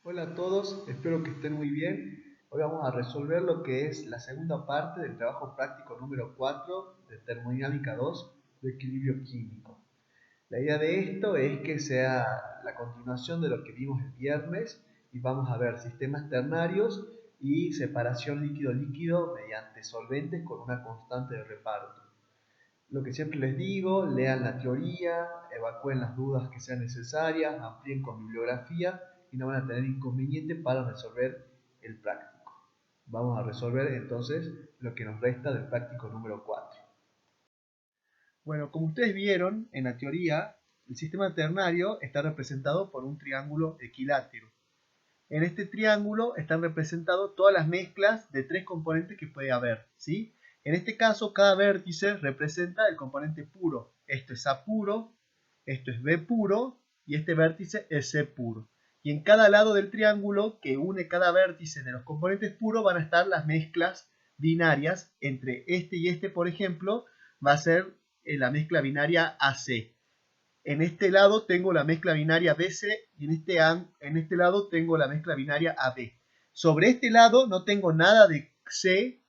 Hola a todos, espero que estén muy bien. Hoy vamos a resolver lo que es la segunda parte del trabajo práctico número 4 de termodinámica 2 de equilibrio químico. La idea de esto es que sea la continuación de lo que vimos el viernes y vamos a ver sistemas ternarios y separación líquido-líquido mediante solventes con una constante de reparto. Lo que siempre les digo, lean la teoría, evacúen las dudas que sean necesarias, amplíen con bibliografía y no van a tener inconveniente para resolver el práctico. Vamos a resolver entonces lo que nos resta del práctico número 4. Bueno, como ustedes vieron en la teoría, el sistema ternario está representado por un triángulo equilátero. En este triángulo están representadas todas las mezclas de tres componentes que puede haber, ¿sí? En este caso, cada vértice representa el componente puro. Esto es A puro, esto es B puro y este vértice es C puro. Y en cada lado del triángulo que une cada vértice de los componentes puros van a estar las mezclas binarias entre este y este, por ejemplo, va a ser la mezcla binaria AC. En este lado tengo la mezcla binaria BC y en este lado tengo la mezcla binaria AB. Sobre este lado no tengo nada de C,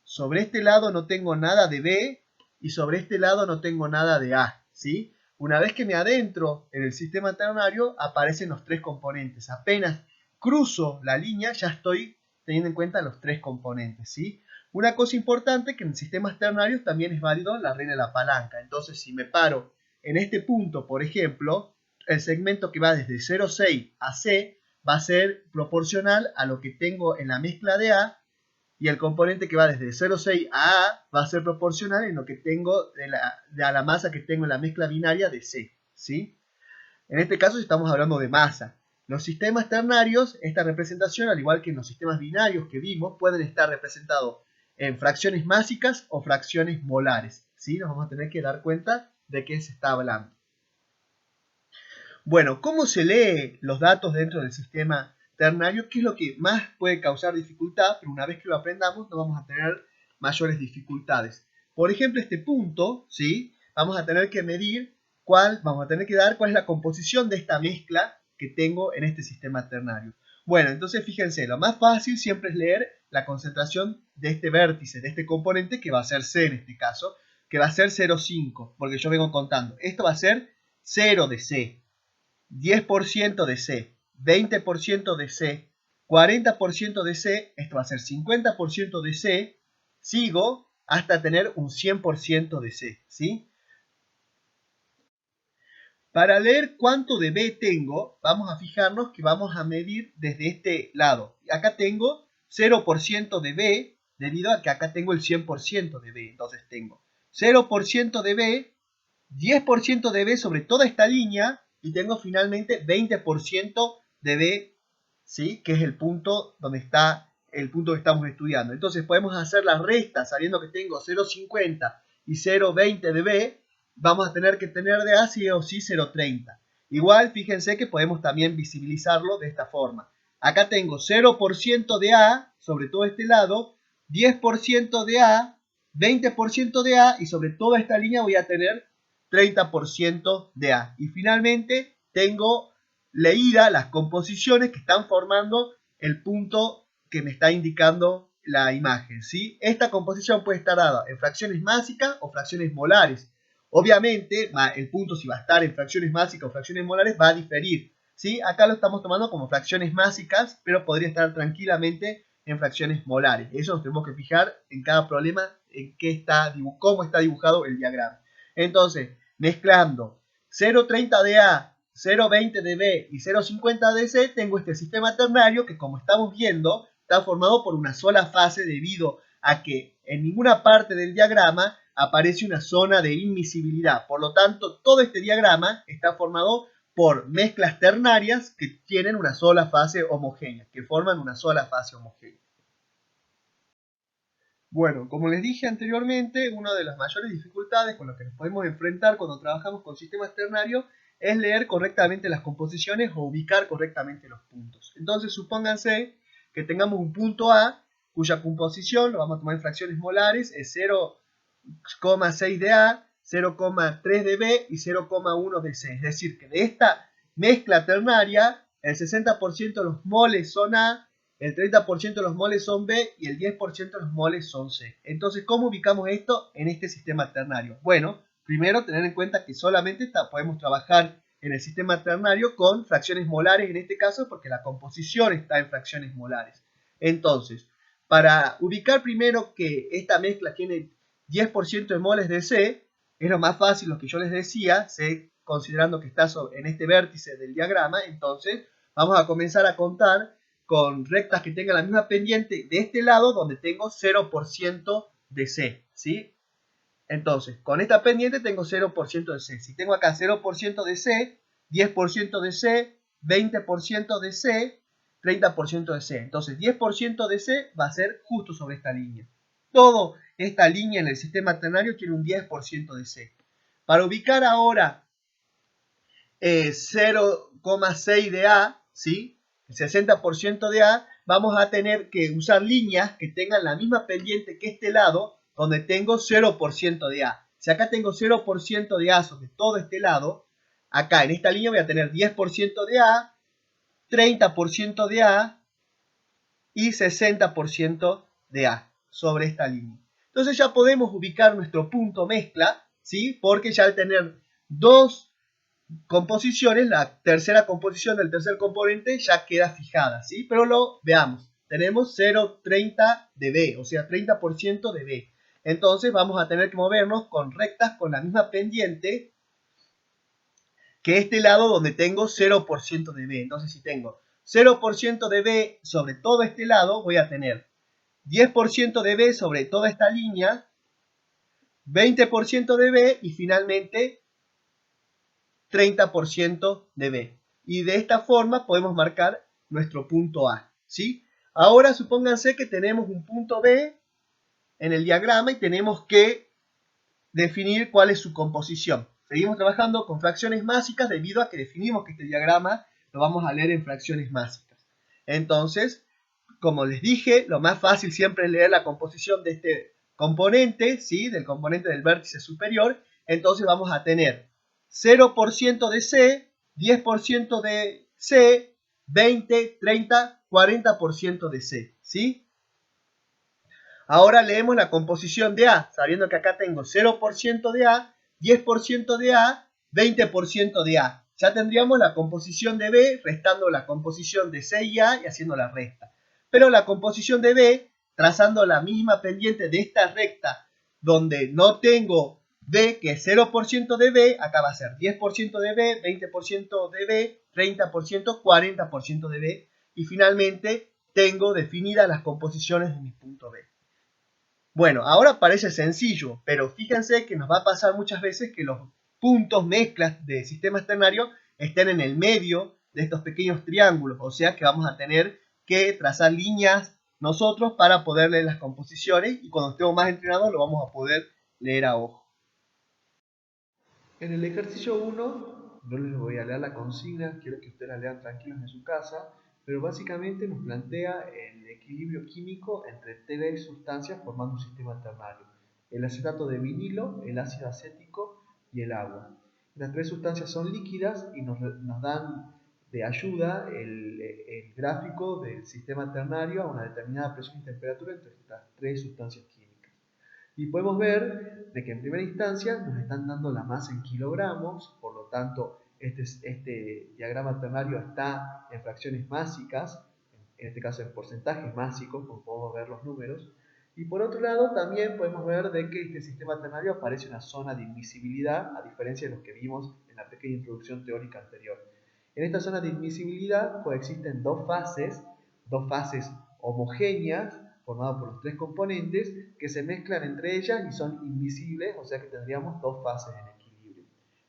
sobre este lado no tengo nada de B y sobre este lado no tengo nada de A, ¿sí? Una vez que me adentro en el sistema ternario aparecen los tres componentes. Apenas cruzo la línea ya estoy teniendo en cuenta los tres componentes, ¿sí? Una cosa importante que en sistemas ternarios también es válido la regla de la palanca. Entonces, si me paro en este punto, por ejemplo, el segmento que va desde 0,6 a C va a ser proporcional a lo que tengo en la mezcla de A y el componente que va desde 0,6 a A va a ser proporcional en lo que tengo de la masa que tengo en la mezcla binaria de C, ¿sí? En este caso estamos hablando de masa. Los sistemas ternarios, esta representación, al igual que en los sistemas binarios que vimos, pueden estar representados en fracciones másicas o fracciones molares, ¿sí? Nos vamos a tener que dar cuenta de qué se está hablando. Bueno, ¿cómo se lee los datos dentro del sistema ternario? ¿Qué es lo que más puede causar dificultad? Pero una vez que lo aprendamos no vamos a tener mayores dificultades. Por ejemplo, este punto, ¿sí? Vamos a tener que medir vamos a tener que dar cuál es la composición de esta mezcla que tengo en este sistema ternario. Bueno, entonces fíjense, lo más fácil siempre es leer la concentración de este vértice, de este componente que va a ser C en este caso, que va a ser 0,5, porque yo vengo contando. Esto va a ser 0 de C. 10% de C, 20% de C, 40% de C, esto va a ser 50% de C, sigo hasta tener un 100% de C, ¿sí? Para leer cuánto de B tengo, vamos a fijarnos que vamos a medir desde este lado. Acá tengo 0% de B, debido a que acá tengo el 100% de B. Entonces tengo 0% de B, 10% de B sobre toda esta línea y tengo finalmente 20% de B, ¿sí? Que es el punto donde está el punto que estamos estudiando. Entonces podemos hacer las restas sabiendo que tengo 0,50 y 0,20 de B, vamos a tener que tener de A sí o sí 0,30. Igual fíjense que podemos también visibilizarlo de esta forma. Acá tengo 0% de A sobre todo este lado, 10% de A, 20% de A y sobre toda esta línea voy a tener 30% de A. Y finalmente tengo leída las composiciones que están formando el punto que me está indicando la imagen, ¿sí? Esta composición puede estar dada en fracciones másicas o fracciones molares. Obviamente, el punto si va a estar en fracciones másicas o fracciones molares va a diferir, ¿sí? Acá lo estamos tomando como fracciones másicas, pero podría estar tranquilamente en fracciones molares. Eso nos tenemos que fijar en cada problema, en cómo está dibujado el diagrama. Entonces, mezclando 0,30 de A, 0,20 de B y 0,50 de C, tengo este sistema ternario que, como estamos viendo, está formado por una sola fase debido a que en ninguna parte del diagrama aparece una zona de inmisibilidad. Por lo tanto, todo este diagrama está formado por mezclas ternarias que tienen una sola fase homogénea, que forman una sola fase homogénea. Bueno, como les dije anteriormente, una de las mayores dificultades con las que nos podemos enfrentar cuando trabajamos con sistemas ternarios es leer correctamente las composiciones o ubicar correctamente los puntos. Entonces, supónganse que tengamos un punto A cuya composición, lo vamos a tomar en fracciones molares, es 0,6 de A, 0,3 de B y 0,1 de C. Es decir, que de esta mezcla ternaria el 60% de los moles son A, el 30% de los moles son B y el 10% de los moles son C. Entonces, ¿cómo ubicamos esto en este sistema ternario? Bueno, primero tener en cuenta que solamente podemos trabajar en el sistema ternario con fracciones molares en este caso porque la composición está en fracciones molares. Entonces, para ubicar primero que esta mezcla tiene 10% de moles de C, es lo más fácil lo que yo les decía, C considerando que está en este vértice del diagrama, entonces vamos a comenzar a contar con rectas que tengan la misma pendiente de este lado donde tengo 0% de C, ¿sí? Entonces, con esta pendiente tengo 0% de C. Si tengo acá 0% de C, 10% de C, 20% de C, 30% de C. Entonces, 10% de C va a ser justo sobre esta línea. Toda esta línea en el sistema ternario tiene un 10% de C. Para ubicar ahora 0,6 de A, ¿sí? El 60% de A, vamos a tener que usar líneas que tengan la misma pendiente que este lado, donde tengo 0% de A. Si acá tengo 0% de A sobre todo este lado, acá en esta línea voy a tener 10% de A, 30% de A y 60% de A sobre esta línea. Entonces ya podemos ubicar nuestro punto mezcla, ¿sí? Porque ya al tener dos composiciones, la tercera composición del tercer componente ya queda fijada, ¿sí? Pero lo veamos. Tenemos 0,30 de B, o sea, 30% de B. Entonces vamos a tener que movernos con rectas con la misma pendiente que este lado donde tengo 0% de B. Entonces si tengo 0% de B sobre todo este lado, voy a tener 10% de B sobre toda esta línea, 20% de B y finalmente 30% de B. Y de esta forma podemos marcar nuestro punto A, ¿sí? Ahora supónganse que tenemos un punto B en el diagrama y tenemos que definir cuál es su composición. Seguimos trabajando con fracciones másicas debido a que definimos que este diagrama lo vamos a leer en fracciones másicas. Entonces, como les dije, lo más fácil siempre es leer la composición de este componente, ¿sí? Del componente del vértice superior. Entonces vamos a tener 0% de C, 10% de C, 20, 30, 40% de C, ¿sí? Ahora leemos la composición de A, sabiendo que acá tengo 0% de A, 10% de A, 20% de A. Ya tendríamos la composición de B restando la composición de C y A y haciendo la resta. Pero la composición de B, trazando la misma pendiente de esta recta donde no tengo B, que es 0% de B, acá va a ser 10% de B, 20% de B, 30%, 40% de B. Y finalmente tengo definidas las composiciones de mi punto B. Bueno, ahora parece sencillo, pero fíjense que nos va a pasar muchas veces que los puntos mezclas de sistemas ternarios estén en el medio de estos pequeños triángulos, o sea que vamos a tener que trazar líneas nosotros para poder leer las composiciones y cuando estemos más entrenados lo vamos a poder leer a ojo. En el ejercicio 1, no les voy a leer la consigna, quiero que ustedes la lean tranquilos en su casa, pero básicamente nos plantea el equilibrio químico entre tres sustancias formando un sistema ternario. El acetato de vinilo, el ácido acético y el agua. Las tres sustancias son líquidas y nos dan de ayuda el gráfico del sistema ternario a una determinada presión y temperatura entre estas tres sustancias químicas. Y podemos ver de que en primera instancia nos están dando la masa en kilogramos, por lo tanto este diagrama ternario está en fracciones másicas, en este caso en porcentajes másicos, como podemos ver los números. Y por otro lado también podemos ver de que este sistema ternario aparece una zona de invisibilidad, a diferencia de los que vimos en la pequeña introducción teórica anterior. En esta zona de invisibilidad coexisten dos fases homogéneas, formadas por los tres componentes, que se mezclan entre ellas y son invisibles, o sea que tendríamos dos fases en equilibrio.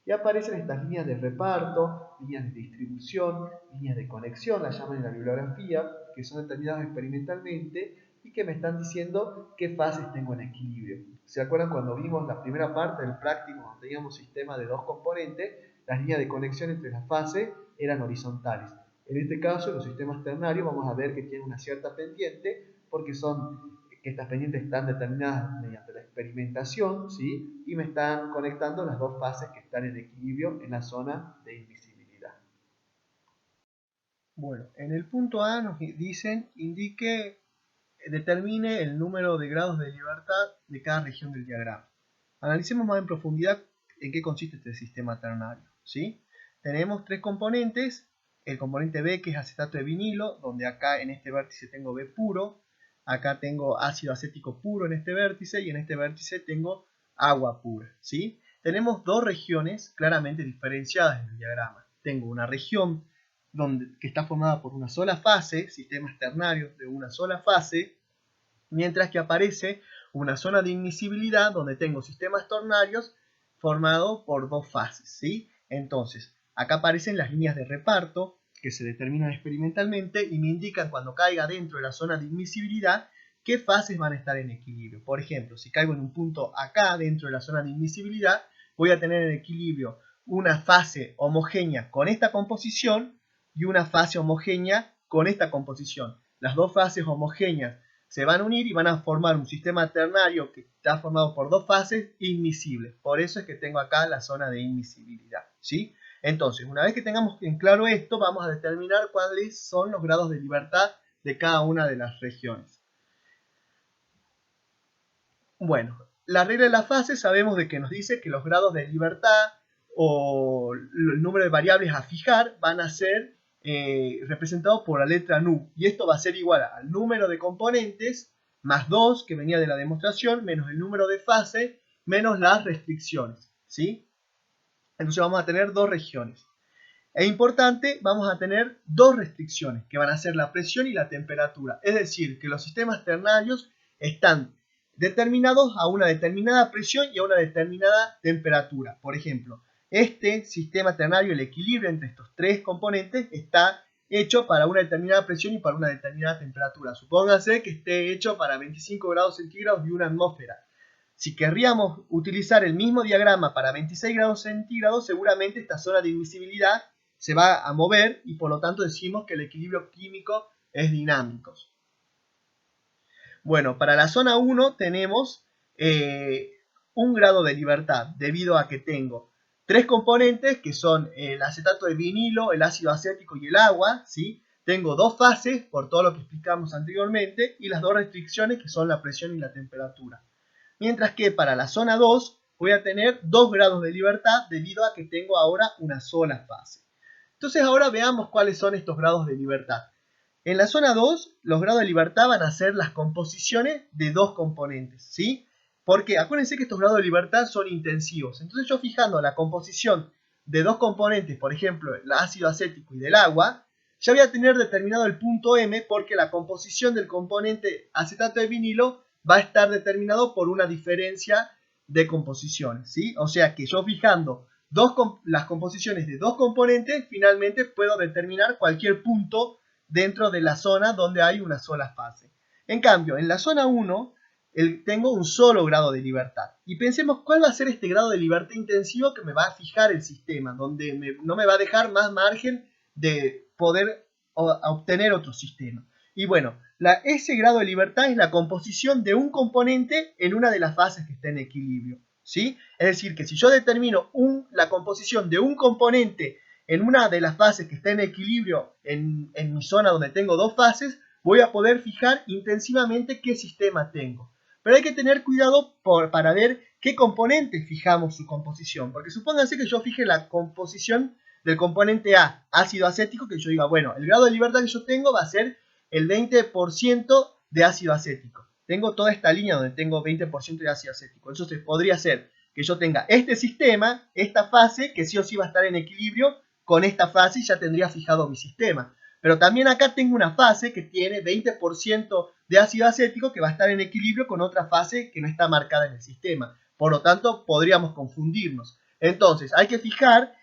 Y aparecen estas líneas de reparto, líneas de distribución, líneas de conexión, las llaman en la bibliografía, que son determinadas experimentalmente y que me están diciendo qué fases tengo en equilibrio. ¿Se acuerdan cuando vimos la primera parte del práctico, cuando teníamos sistema de dos componentes? Las líneas de conexión entre las fases eran horizontales. En este caso, en los sistemas ternarios, vamos a ver que tienen una cierta pendiente, porque que estas pendientes están determinadas mediante la experimentación, ¿sí? Y me están conectando las dos fases que están en equilibrio en la zona de invisibilidad. Bueno, en el punto A nos dicen, determine el número de grados de libertad de cada región del diagrama. Analicemos más en profundidad en qué consiste este sistema ternario, ¿sí? Tenemos tres componentes, el componente B, que es acetato de vinilo, donde acá en este vértice tengo B puro, acá tengo ácido acético puro en este vértice, y en este vértice tengo agua pura, ¿sí? Tenemos dos regiones claramente diferenciadas en el diagrama. Tengo una región que está formada por una sola fase, sistemas ternarios de una sola fase, mientras que aparece una zona de immiscibilidad donde tengo sistemas ternarios formados por dos fases, ¿sí? Entonces, acá aparecen las líneas de reparto que se determinan experimentalmente y me indican cuando caiga dentro de la zona de immiscibilidad qué fases van a estar en equilibrio. Por ejemplo, si caigo en un punto acá dentro de la zona de immiscibilidad, voy a tener en equilibrio una fase homogénea con esta composición y una fase homogénea con esta composición. Las dos fases homogéneas se van a unir y van a formar un sistema ternario que está formado por dos fases inmiscibles. Por eso es que tengo acá la zona de inmiscibilidad, ¿sí? Entonces, una vez que tengamos en claro esto, vamos a determinar cuáles son los grados de libertad de cada una de las regiones. Bueno, la regla de la fase sabemos de que nos dice que los grados de libertad o el número de variables a fijar van a ser representados por la letra nu. Y esto va a ser igual al número de componentes más 2 que venía de la demostración, menos el número de fase, menos las restricciones, ¿sí? Entonces vamos a tener dos regiones. E importante, vamos a tener dos restricciones, que van a ser la presión y la temperatura. Es decir, que los sistemas ternarios están determinados a una determinada presión y a una determinada temperatura. Por ejemplo, este sistema ternario, el equilibrio entre estos tres componentes, está hecho para una determinada presión y para una determinada temperatura. Supóngase que esté hecho para 25 grados centígrados y una atmósfera. Si querríamos utilizar el mismo diagrama para 26 grados centígrados, seguramente esta zona de invisibilidad se va a mover y por lo tanto decimos que el equilibrio químico es dinámico. Bueno, para la zona 1 tenemos un grado de libertad debido a que tengo tres componentes que son el acetato de vinilo, el ácido acético y el agua, ¿sí? Tengo dos fases por todo lo que explicamos anteriormente y las dos restricciones que son la presión y la temperatura. Mientras que para la zona 2 voy a tener 2 grados de libertad debido a que tengo ahora una sola fase. Entonces ahora veamos cuáles son estos grados de libertad. En la zona 2, los grados de libertad van a ser las composiciones de dos componentes, ¿sí? Porque acuérdense que estos grados de libertad son intensivos. Entonces yo fijando la composición de dos componentes, por ejemplo, el ácido acético y del agua, ya voy a tener determinado el punto M porque la composición del componente acetato de vinilo va a estar determinado por una diferencia de composiciones, ¿sí? O sea que yo fijando las composiciones de dos componentes, finalmente puedo determinar cualquier punto dentro de la zona donde hay una sola fase. En cambio, en la zona 1 tengo un solo grado de libertad. Y pensemos cuál va a ser este grado de libertad intensivo que me va a fijar el sistema, donde no me va a dejar más margen de poder obtener otro sistema. Y bueno, ese grado de libertad es la composición de un componente en una de las fases que está en equilibrio, ¿sí? Es decir, que si yo determino la composición de un componente en una de las fases que está en equilibrio en mi zona donde tengo dos fases, voy a poder fijar intensivamente qué sistema tengo. Pero hay que tener cuidado para ver qué componente fijamos su composición. Porque supónganse que yo fije la composición del componente A, ácido acético, que yo diga, bueno, el grado de libertad que yo tengo va a ser el 20% de ácido acético. Tengo toda esta línea donde tengo 20% de ácido acético. Entonces podría ser que yo tenga este sistema, esta fase, que sí o sí va a estar en equilibrio con esta fase y ya tendría fijado mi sistema. Pero también acá tengo una fase que tiene 20% de ácido acético que va a estar en equilibrio con otra fase que no está marcada en el sistema. Por lo tanto, podríamos confundirnos. Entonces, hay que fijar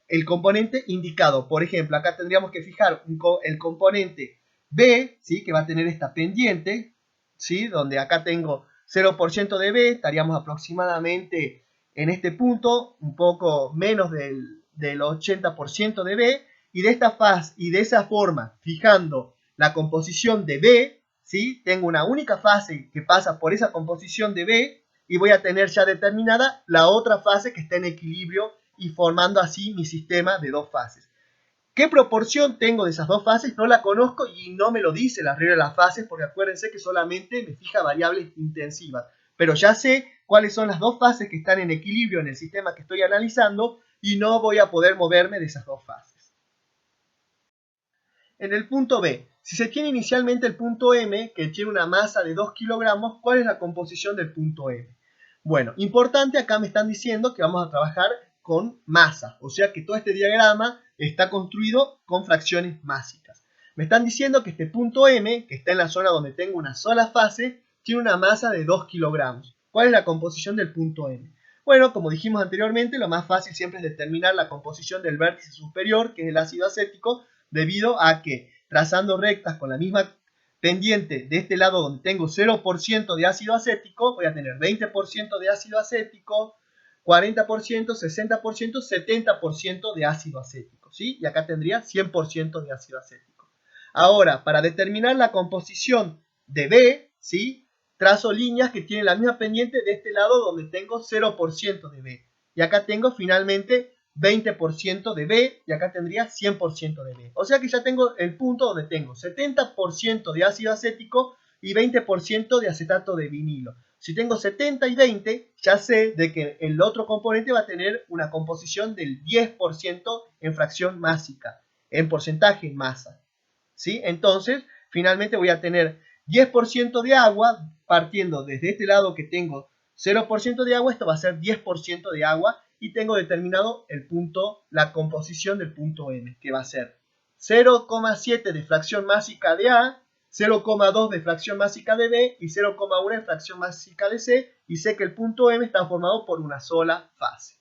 el componente indicado. Por ejemplo, acá tendríamos que fijar el componente B, ¿sí? Que va a tener esta pendiente, ¿sí? Donde acá tengo 0% de B, estaríamos aproximadamente en este punto, un poco menos del 80% de B, y de esta fase y de esa forma, fijando la composición de B, ¿sí? Tengo una única fase que pasa por esa composición de B, y voy a tener ya determinada la otra fase que está en equilibrio y formando así mi sistema de dos fases. ¿Qué proporción tengo de esas dos fases? No la conozco y no me lo dice la regla de las fases, porque acuérdense que solamente me fija variables intensivas. Pero ya sé cuáles son las dos fases que están en equilibrio en el sistema que estoy analizando y no voy a poder moverme de esas dos fases. En el punto B, si se tiene inicialmente el punto M, que tiene una masa de 2 kilogramos, ¿cuál es la composición del punto M? Bueno, importante, acá me están diciendo que vamos a trabajar con masa, o sea que todo este diagrama está construido con fracciones másicas. Me están diciendo que este punto M, que está en la zona donde tengo una sola fase, tiene una masa de 2 kilogramos. ¿Cuál es la composición del punto M? Bueno, como dijimos anteriormente, lo más fácil siempre es determinar la composición del vértice superior, que es el ácido acético, debido a que trazando rectas con la misma pendiente de este lado donde tengo 0% de ácido acético, voy a tener 20% de ácido acético, 40%, 60%, 70% de ácido acético, ¿sí? Y acá tendría 100% de ácido acético. Ahora, para determinar la composición de B, ¿sí? Trazo líneas que tienen la misma pendiente de este lado donde tengo 0% de B. Y acá tengo finalmente 20% de B y acá tendría 100% de B. O sea que ya tengo el punto donde tengo 70% de ácido acético y 20% de acetato de vinilo. Si tengo 70 y 20, ya sé de que el otro componente va a tener una composición del 10% en fracción másica, en porcentaje en masa, ¿sí? Entonces, finalmente voy a tener 10% de agua, partiendo desde este lado que tengo 0% de agua, esto va a ser 10% de agua, y tengo determinado el punto, la composición del punto M, que va a ser 0,7 de fracción másica de A, 0,2 de fracción másica de B y 0,1 de fracción másica de C, y sé que el punto M está formado por una sola fase.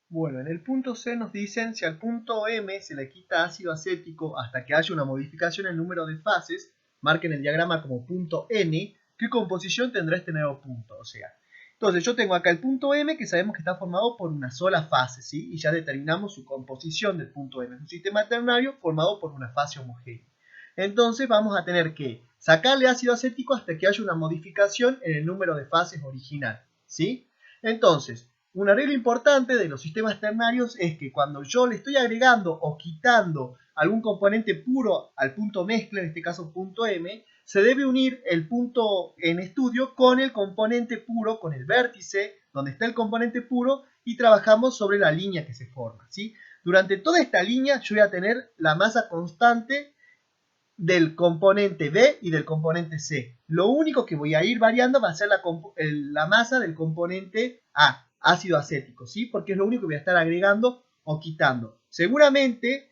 Bueno, en el punto C nos dicen si al punto M se le quita ácido acético hasta que haya una modificación en el número de fases, marquen el diagrama como punto N, ¿qué composición tendrá este nuevo punto? O sea, entonces yo tengo acá el punto M que sabemos que está formado por una sola fase, ¿sí? Y ya determinamos su composición del punto M. Es un sistema ternario formado por una fase homogénea. Entonces vamos a tener que sacarle ácido acético hasta que haya una modificación en el número de fases original, ¿sí? Entonces, una regla importante de los sistemas ternarios es que cuando yo le estoy agregando o quitando algún componente puro al punto mezcla, en este caso punto M, se debe unir el punto en estudio con el componente puro, con el vértice donde está el componente puro, y trabajamos sobre la línea que se forma, ¿sí? Durante toda esta línea yo voy a tener la masa constante del componente B y del componente C. Lo único que voy a ir variando va a ser la masa del componente A, ácido acético, ¿sí? Porque es lo único que voy a estar agregando o quitando. Seguramente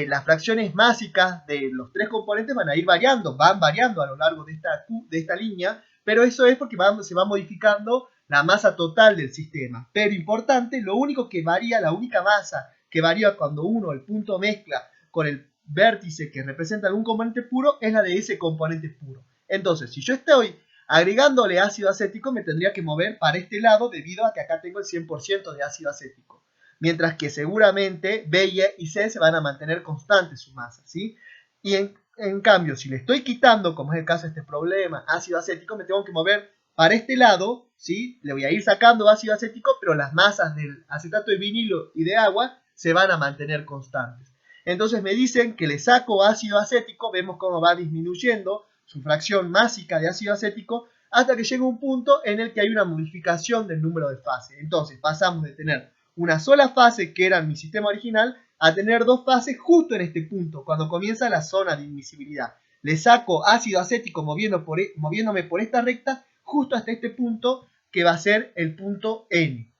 las fracciones másicas de los tres componentes van a ir variando, van variando a lo largo de esta línea, pero eso es porque se va modificando la masa total del sistema. Pero importante, lo único que varía, la única masa que varía cuando uno el punto mezcla con el vértice que representa algún componente puro es la de ese componente puro. Entonces, si yo estoy agregándole ácido acético, me tendría que mover para este lado debido a que acá tengo el 100% de ácido acético. Mientras que seguramente B y C se van a mantener constantes su masa, ¿sí? Y en cambio, si le estoy quitando, como es el caso de este problema, ácido acético, me tengo que mover para este lado, ¿sí? Le voy a ir sacando ácido acético, pero las masas del acetato de vinilo y de agua se van a mantener constantes. Entonces me dicen que le saco ácido acético, vemos cómo va disminuyendo su fracción másica de ácido acético hasta que llega un punto en el que hay una modificación del número de fases. Entonces pasamos de tener una sola fase, que era mi sistema original, a tener dos fases justo en este punto, cuando comienza la zona de admisibilidad. Le saco ácido acético moviéndome por esta recta justo hasta este punto, que va a ser el punto N.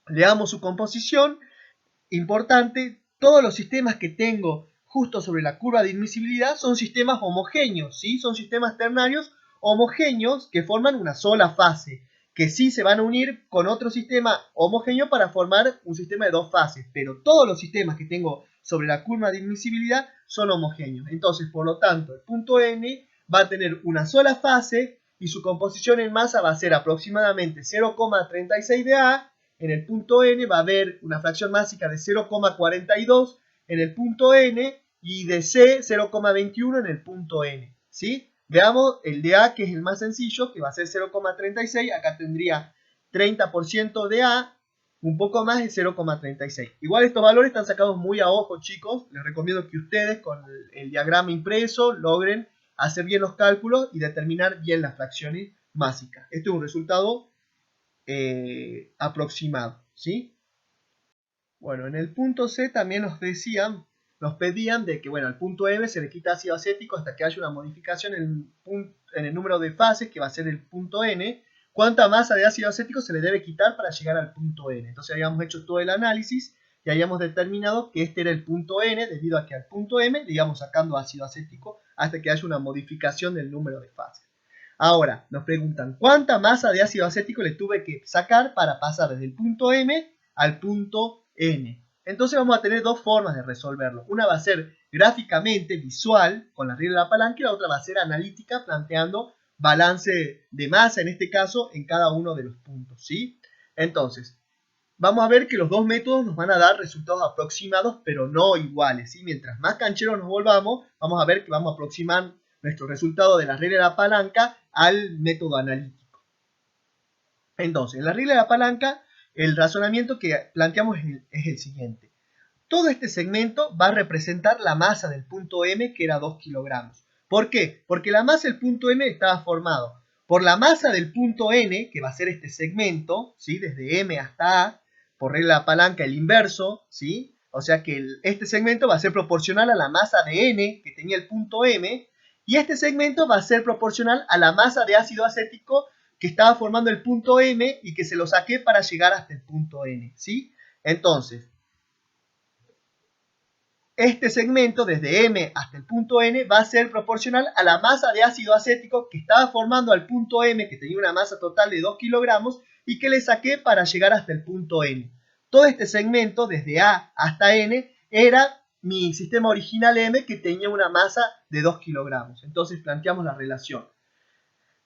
Le damos su composición. Importante, todos los sistemas que tengo justo sobre la curva de admisibilidad son sistemas homogéneos, ¿sí? Son sistemas ternarios homogéneos que forman una sola fase, que sí se van a unir con otro sistema homogéneo para formar un sistema de dos fases, pero todos los sistemas que tengo sobre la curva de admisibilidad son homogéneos. Entonces, por lo tanto, el punto N va a tener una sola fase y su composición en masa va a ser aproximadamente 0,36 de A. En el punto N va a haber una fracción másica de 0,42 en el punto N y de C 0,21 en el punto N, ¿sí? Veamos el de A, que es el más sencillo, que va a ser 0,36. Acá tendría 30% de A un poco más de 0,36. Igual estos valores están sacados muy a ojo, chicos. Les recomiendo que ustedes con el diagrama impreso logren hacer bien los cálculos y determinar bien las fracciones básicas. Este es un resultado aproximado, ¿sí? Bueno, en el punto C también nos pedían de que, bueno, al punto M se le quita ácido acético hasta que haya una modificación en el número de fases, que va a ser el punto N. ¿Cuánta masa de ácido acético se le debe quitar para llegar al punto N? Entonces habíamos hecho todo el análisis y habíamos determinado que este era el punto N, debido a que al punto M le íbamos sacando ácido acético hasta que haya una modificación del número de fases. Ahora, nos preguntan, ¿cuánta masa de ácido acético le tuve que sacar para pasar desde el punto M al punto N? Entonces vamos a tener dos formas de resolverlo. Una va a ser gráficamente, visual, con la regla de la palanca, y la otra va a ser analítica, planteando balance de masa, en este caso, en cada uno de los puntos, ¿sí? Entonces, vamos a ver que los dos métodos nos van a dar resultados aproximados, pero no iguales, ¿sí? Mientras más cancheros nos volvamos, vamos a ver que vamos a aproximar nuestro resultado de la regla de la palanca al método analítico. Entonces, en la regla de la palanca, el razonamiento que planteamos es el siguiente. Todo este segmento va a representar la masa del punto M, que era 2 kilogramos. ¿Por qué? Porque la masa del punto M estaba formado por la masa del punto N, que va a ser este segmento, ¿sí? Desde M hasta A, por regla de la palanca el inverso, ¿sí? O sea que este segmento va a ser proporcional a la masa de N que tenía el punto M, y este segmento va a ser proporcional a la masa de ácido acético que estaba formando el punto M y que se lo saqué para llegar hasta el punto N, ¿sí? Entonces, este segmento desde M hasta el punto N va a ser proporcional a la masa de ácido acético que estaba formando al punto M, que tenía una masa total de 2 kilogramos, y que le saqué para llegar hasta el punto N. Todo este segmento desde A hasta N era mi sistema original M, que tenía una masa de 2 kilogramos. Entonces planteamos la relación.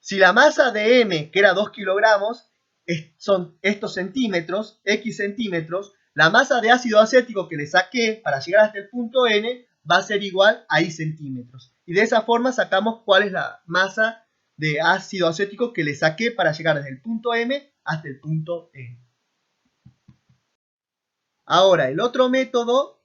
Si la masa de M, que era 2 kilogramos, son estos centímetros, X centímetros, la masa de ácido acético que le saqué para llegar hasta el punto N va a ser igual a Y centímetros. Y de esa forma sacamos cuál es la masa de ácido acético que le saqué para llegar desde el punto M hasta el punto N. Ahora, el otro método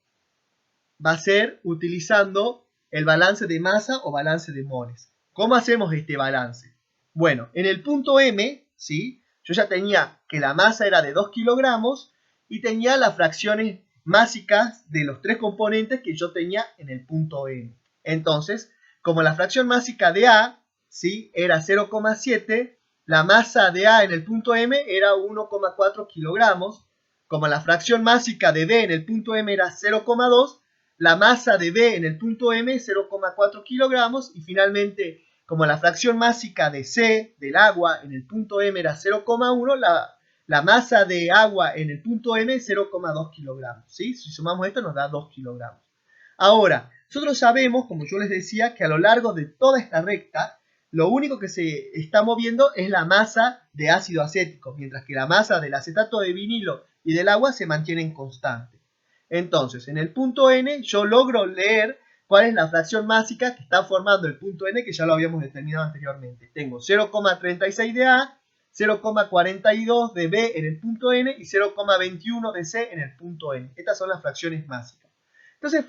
va a ser utilizando el balance de masa o balance de moles. ¿Cómo hacemos este balance? Bueno, en el punto M, ¿sí? Yo ya tenía que la masa era de 2 kilogramos y tenía las fracciones másicas de los tres componentes que yo tenía en el punto M. Entonces, como la fracción másica de A, ¿sí? Era 0,7, la masa de A en el punto M era 1,4 kilogramos. Como la fracción másica de B en el punto M era 0,2, la masa de B en el punto M es 0,4 kilogramos, y finalmente, como la fracción másica de C, del agua, en el punto M era 0,1, la masa de agua en el punto M es 0,2 kilogramos, ¿sí? Si sumamos esto nos da 2 kilogramos. Ahora, nosotros sabemos, como yo les decía, que a lo largo de toda esta recta, lo único que se está moviendo es la masa de ácido acético, mientras que la masa del acetato de vinilo y del agua se mantienen constantes. Entonces, en el punto N yo logro leer cuál es la fracción másica que está formando el punto N, que ya lo habíamos determinado anteriormente. Tengo 0,36 de A, 0,42 de B en el punto N y 0,21 de C en el punto N. Estas son las fracciones máxicas. Entonces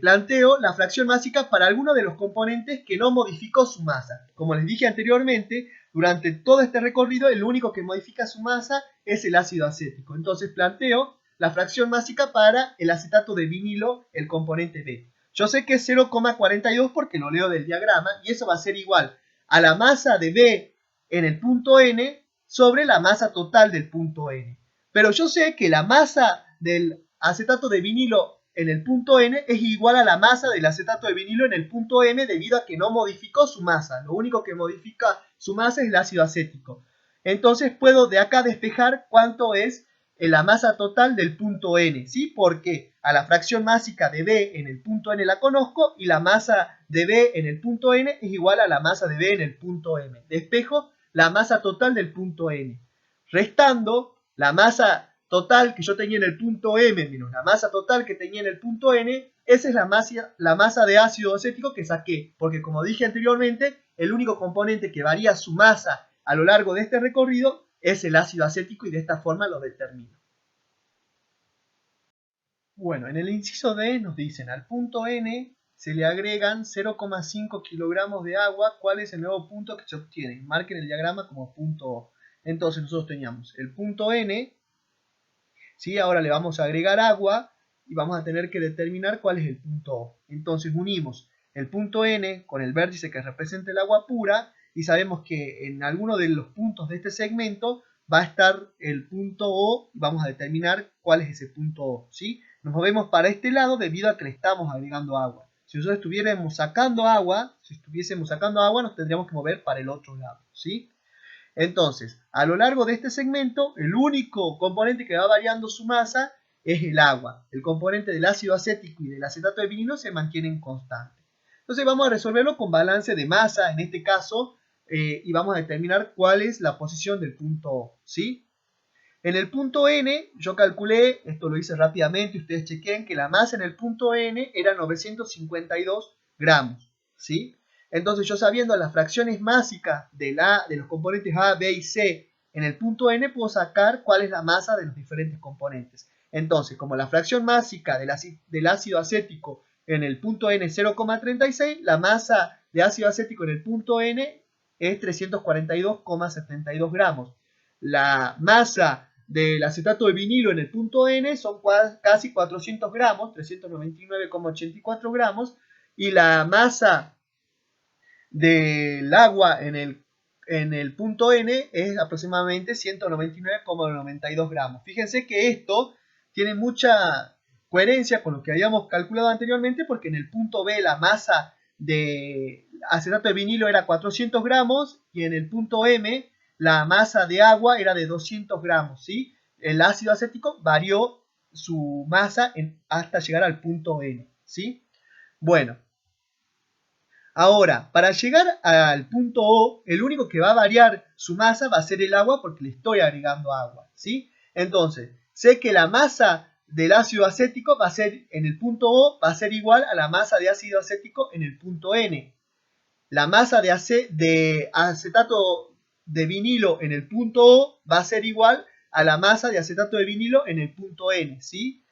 planteo la fracción másica para alguno de los componentes que no modificó su masa. Como les dije anteriormente, durante todo este recorrido el único que modifica su masa es el ácido acético. Entonces planteo la fracción másica para el acetato de vinilo, el componente B. Yo sé que es 0,42 porque lo leo del diagrama, y eso va a ser igual a la masa de B en el punto N sobre la masa total del punto N. Pero yo sé que la masa del acetato de vinilo en el punto N es igual a la masa del acetato de vinilo en el punto M, debido a que no modificó su masa. Lo único que modifica su masa es el ácido acético. Entonces puedo de acá despejar cuánto es la masa total del punto N, ¿sí? Porque a la fracción másica de B en el punto N la conozco, y la masa de B en el punto N es igual a la masa de B en el punto M. Despejo la masa total del punto N, restando la masa total que yo tenía en el punto M menos la masa total que tenía en el punto N. Esa es la masa de ácido acético que saqué, porque como dije anteriormente, el único componente que varía su masa a lo largo de este recorrido es el ácido acético y de esta forma lo determino. Bueno, en el inciso D nos dicen al punto N se le agregan 0,5 kilogramos de agua. ¿Cuál es el nuevo punto que se obtiene? Marquen el diagrama como punto O. Entonces nosotros teníamos el punto N, ¿sí? Ahora le vamos a agregar agua y vamos a tener que determinar cuál es el punto O. Entonces unimos el punto N con el vértice que representa el agua pura y sabemos que en alguno de los puntos de este segmento va a estar el punto O y vamos a determinar cuál es ese punto O, ¿sí? Nos movemos para este lado debido a que le estamos agregando agua. Si nosotros estuviésemos sacando agua, nos tendríamos que mover para el otro lado, ¿sí? Entonces, a lo largo de este segmento, el único componente que va variando su masa es el agua. El componente del ácido acético y del acetato de vinilo se mantienen constantes. Entonces vamos a resolverlo con balance de masa, en este caso, y vamos a determinar cuál es la posición del punto O, ¿sí? En el punto N, yo calculé, esto lo hice rápidamente, ustedes chequen que la masa en el punto N era 952 gramos, ¿sí? Entonces yo sabiendo las fracciones másicas de los componentes A, B y C en el punto N, puedo sacar cuál es la masa de los diferentes componentes. Entonces, como la fracción másica del ácido acético en el punto N es 0,36, la masa de ácido acético en el punto N es 342,72 gramos. La masa del acetato de vinilo en el punto N son casi 400 gramos, 399,84 gramos, y la masa del agua en el punto N es aproximadamente 199,92 gramos. Fíjense que esto tiene mucha coherencia con lo que habíamos calculado anteriormente, porque en el punto B la masa de acetato de vinilo era 400 gramos y en el punto M la masa de agua era de 200 gramos, ¿sí? El ácido acético varió su masa hasta llegar al punto N, ¿sí? Bueno, ahora, para llegar al punto O, el único que va a variar su masa va a ser el agua porque le estoy agregando agua, ¿sí? Entonces, sé que la masa del ácido acético va a ser en el punto O, va a ser igual a la masa de ácido acético en el punto N. La masa de acetato de vinilo en el punto O va a ser igual a la masa de acetato de vinilo en el punto N, ¿sí?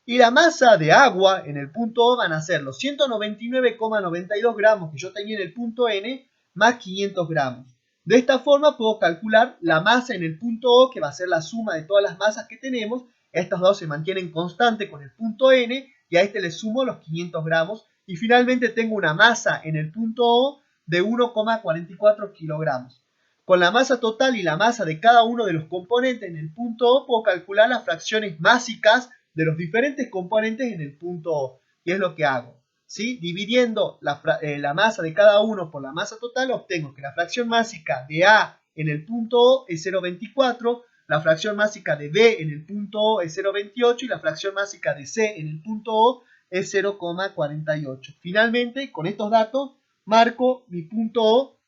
Y la masa de agua en el punto O van a ser los 199,92 gramos que yo tenía en el punto N más 500 gramos. De esta forma puedo calcular la masa en el punto O, que va a ser la suma de todas las masas que tenemos. Estas dos se mantienen constantes con el punto N y a este le sumo los 500 gramos. Y finalmente tengo una masa en el punto O de 1,44 kilogramos. Con la masa total y la masa de cada uno de los componentes en el punto O puedo calcular las fracciones másicas de los diferentes componentes en el punto O. Y es lo que hago, ¿sí? Dividiendo la masa de cada uno por la masa total, obtengo que la fracción másica de A en el punto O es 0,24, la fracción másica de B en el punto O es 0,28 y la fracción másica de C en el punto O es 0,48. Finalmente, con estos datos, marco mi punto O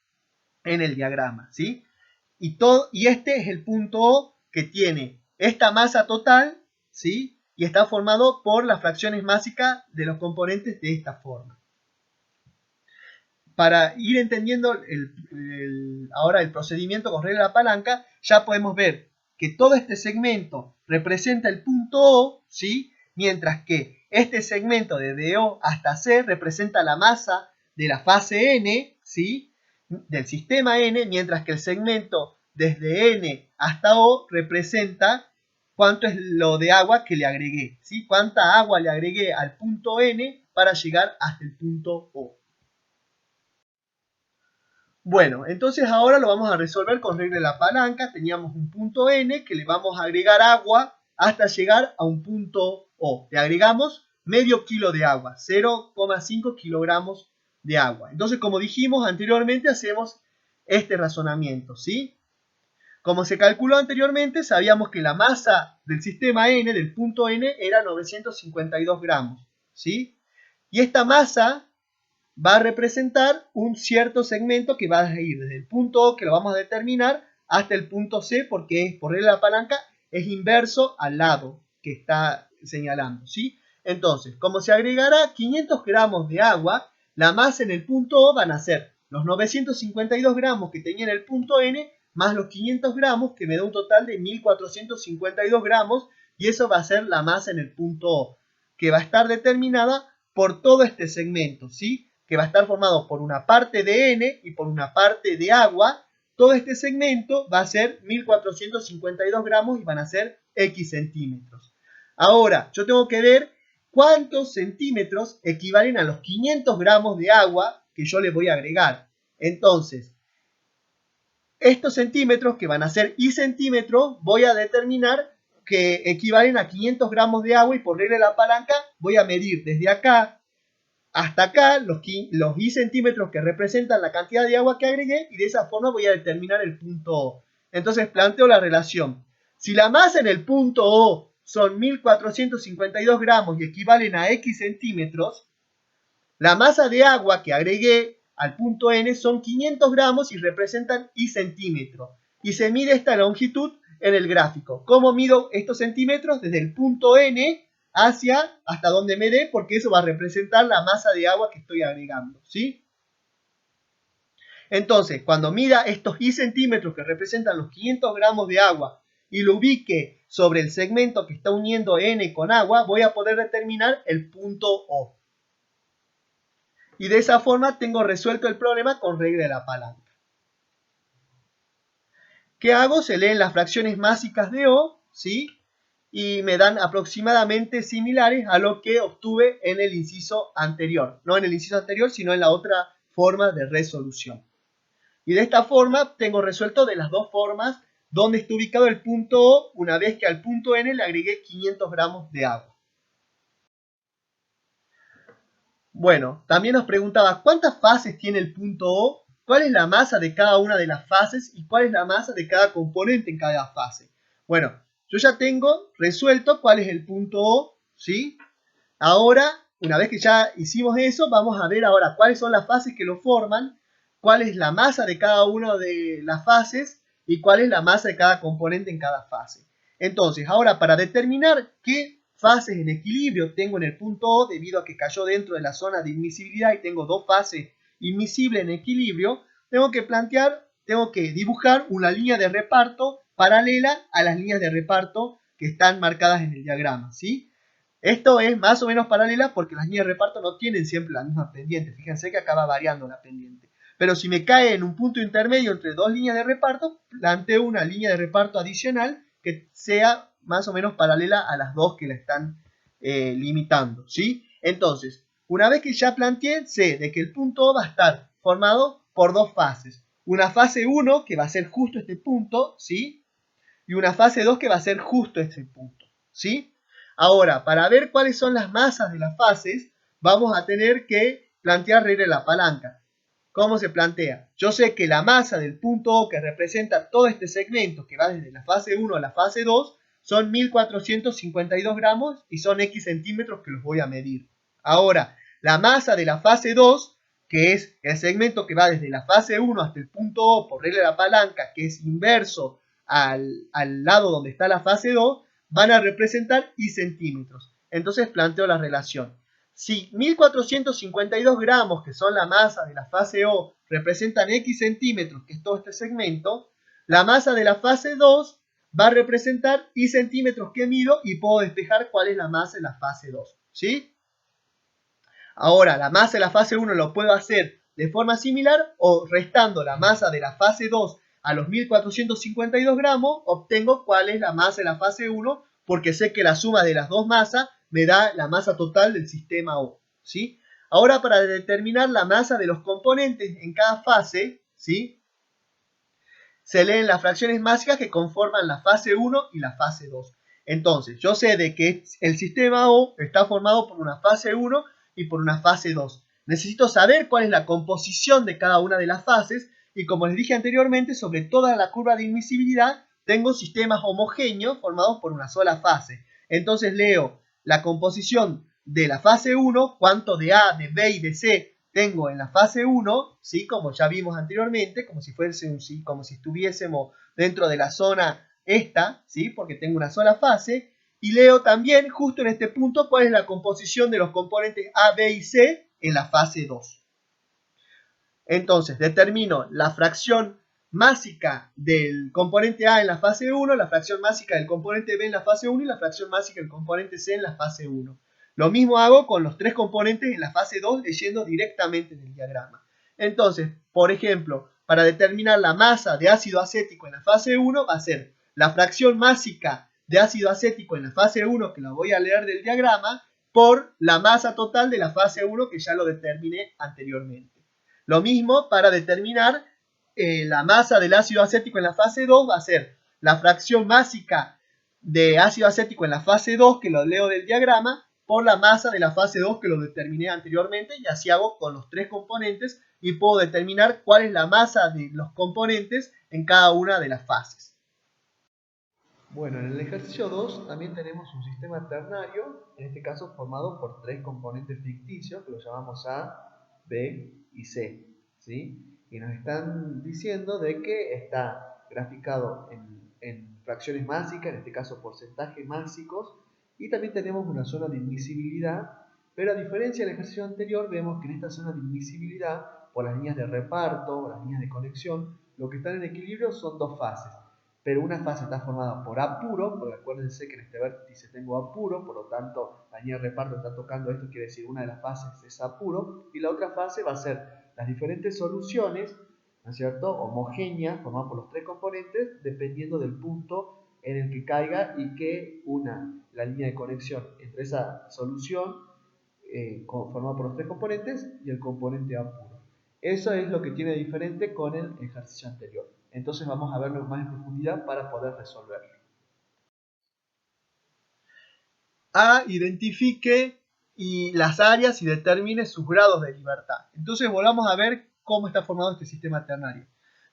en el diagrama, ¿sí? Y este es el punto O que tiene esta masa total, ¿sí? Y está formado por las fracciones másicas de los componentes de esta forma. Para ir entendiendo ahora el procedimiento con regla de la palanca, ya podemos ver que todo este segmento representa el punto O, ¿sí? Mientras que este segmento desde O hasta C representa la masa de la fase N, ¿sí? Del sistema N, mientras que el segmento desde N hasta O representa cuánto es lo de agua que le agregué, ¿sí? Cuánta agua le agregué al punto N para llegar hasta el punto O. Bueno, entonces ahora lo vamos a resolver con regla de la palanca. Teníamos un punto N que le vamos a agregar agua hasta llegar a un punto O. Le agregamos medio kilo de agua, 0,5 kilogramos de agua. Entonces, como dijimos anteriormente, hacemos este razonamiento, ¿sí? Como se calculó anteriormente, sabíamos que la masa del sistema N, del punto N, era 952 gramos, ¿sí? Y esta masa va a representar un cierto segmento que va a ir desde el punto O, que lo vamos a determinar, hasta el punto C, porque es, por regla de la palanca, es inverso al lado que está señalando, ¿sí? Entonces, como se agregará 500 gramos de agua, la masa en el punto O van a ser los 952 gramos que tenía en el punto N más los 500 gramos, que me da un total de 1452 gramos, y eso va a ser la masa en el punto O, que va a estar determinada por todo este segmento, ¿sí? Que va a estar formado por una parte de N y por una parte de agua. Todo este segmento va a ser 1452 gramos y van a ser X centímetros. Ahora, yo tengo que ver cuántos centímetros equivalen a los 500 gramos de agua que yo le voy a agregar. Entonces, estos centímetros, que van a ser I centímetros, voy a determinar que equivalen a 500 gramos de agua, y por regla de la palanca voy a medir desde acá hasta acá los I centímetros que representan la cantidad de agua que agregué, y de esa forma voy a determinar el punto O. Entonces planteo la relación. Si la masa en el punto O son 1452 gramos y equivalen a X centímetros, la masa de agua que agregué al punto N son 500 gramos y representan I centímetros. Y se mide esta longitud en el gráfico. ¿Cómo mido estos centímetros? Desde el punto N hasta donde me dé, porque eso va a representar la masa de agua que estoy agregando, ¿sí? Entonces, cuando mida estos I centímetros que representan los 500 gramos de agua y lo ubique sobre el segmento que está uniendo N con agua, voy a poder determinar el punto O. Y de esa forma tengo resuelto el problema con regla de la palanca. ¿Qué hago? Se leen las fracciones másicas de O, ¿sí? Y me dan aproximadamente similares a lo que obtuve en el inciso anterior. No en el inciso anterior, sino en la otra forma de resolución. Y de esta forma tengo resuelto de las dos formas donde está ubicado el punto O, una vez que al punto N le agregué 500 gramos de agua. Bueno, también nos preguntaba ¿cuántas fases tiene el punto O? ¿Cuál es la masa de cada una de las fases? ¿Y cuál es la masa de cada componente en cada fase? Bueno, yo ya tengo resuelto cuál es el punto O, ¿sí? Ahora, una vez que ya hicimos eso, vamos a ver ahora cuáles son las fases que lo forman, cuál es la masa de cada una de las fases y cuál es la masa de cada componente en cada fase. Entonces, ahora para determinar qué fases en equilibrio tengo en el punto O, debido a que cayó dentro de la zona de admisibilidad y tengo dos fases admisibles en equilibrio, tengo que dibujar una línea de reparto paralela a las líneas de reparto que están marcadas en el diagrama, ¿sí? Esto es más o menos paralela porque las líneas de reparto no tienen siempre la misma pendiente. Fíjense que acaba variando la pendiente. Pero si me cae en un punto intermedio entre dos líneas de reparto, planteo una línea de reparto adicional que sea más o menos paralela a las dos que la están limitando, ¿sí? Entonces, una vez que ya planteé, sé de que el punto O va a estar formado por dos fases. Una fase 1 que va a ser justo este punto, ¿sí? Y una fase 2 que va a ser justo este punto, ¿sí? Ahora, para ver cuáles son las masas de las fases, vamos a tener que plantear regla de la palanca. ¿Cómo se plantea? Yo sé que la masa del punto O que representa todo este segmento que va desde la fase 1 a la fase 2 son 1452 gramos y son X centímetros que los voy a medir. Ahora, la masa de la fase 2, que es el segmento que va desde la fase 1 hasta el punto O por regla de la palanca, que es inverso al lado donde está la fase 2, van a representar I centímetros. Entonces planteo la relación. Si 1452 gramos, que son la masa de la fase O, representan X centímetros, que es todo este segmento, la masa de la fase 2 va a representar I centímetros que mido y puedo despejar cuál es la masa de la fase 2. ¿Sí? Ahora, la masa de la fase 1 lo puedo hacer de forma similar o restando la masa de la fase 2 a los 1452 gramos, obtengo cuál es la masa de la fase 1, porque sé que la suma de las dos masas me da la masa total del sistema O, ¿sí? Ahora, para determinar la masa de los componentes en cada fase, ¿sí? Se leen las fracciones másicas que conforman la fase 1 y la fase 2. Entonces, yo sé de que el sistema O está formado por una fase 1 y por una fase 2. Necesito saber cuál es la composición de cada una de las fases y, como les dije anteriormente, sobre toda la curva de admisibilidad tengo sistemas homogéneos formados por una sola fase. Entonces leo la composición de la fase 1, cuánto de A, de B y de C tengo en la fase 1, ¿sí? Como ya vimos anteriormente, como si estuviésemos dentro de la zona esta, ¿sí? Porque tengo una sola fase. Y leo también, justo en este punto, cuál es la composición de los componentes A, B y C en la fase 2. Entonces, determino la fracción másica del componente A en la fase 1, la fracción másica del componente B en la fase 1 y la fracción másica del componente C en la fase 1. Lo mismo hago con los tres componentes en la fase 2 leyendo directamente en el diagrama. Entonces, por ejemplo, para determinar la masa de ácido acético en la fase 1 va a ser la fracción másica de ácido acético en la fase 1, que la voy a leer del diagrama, por la masa total de la fase 1, que ya lo determiné anteriormente. Lo mismo para determinar la masa del ácido acético en la fase 2 va a ser la fracción másica de ácido acético en la fase 2, que lo leo del diagrama, por la masa de la fase 2 que lo determiné anteriormente, y así hago con los tres componentes y puedo determinar cuál es la masa de los componentes en cada una de las fases. Bueno, en el ejercicio 2 también tenemos un sistema ternario, en este caso formado por tres componentes ficticios que los llamamos A, B y C, ¿sí? Y nos están diciendo de que está graficado en fracciones másicas, en este caso porcentajes másicos, y también tenemos una zona de admisibilidad, pero a diferencia del ejercicio anterior vemos que en esta zona de admisibilidad, por las líneas de reparto, las líneas de conexión, lo que están en equilibrio son dos fases. Pero una fase está formada por A puro, porque acuérdense que en este vértice tengo A puro, por lo tanto la línea de reparto está tocando esto, quiere decir una de las fases es A puro, y la otra fase va a ser las diferentes soluciones, ¿no es cierto?, homogéneas, formadas por los tres componentes, dependiendo del punto en el que caiga y que una la línea de conexión entre esa solución formada por los tres componentes y el componente A puro. Eso es lo que tiene diferente con el ejercicio anterior. Entonces vamos a verlo más en profundidad para poder resolverlo. A, identifique las áreas y determine sus grados de libertad. Entonces volvamos a ver cómo está formado este sistema ternario.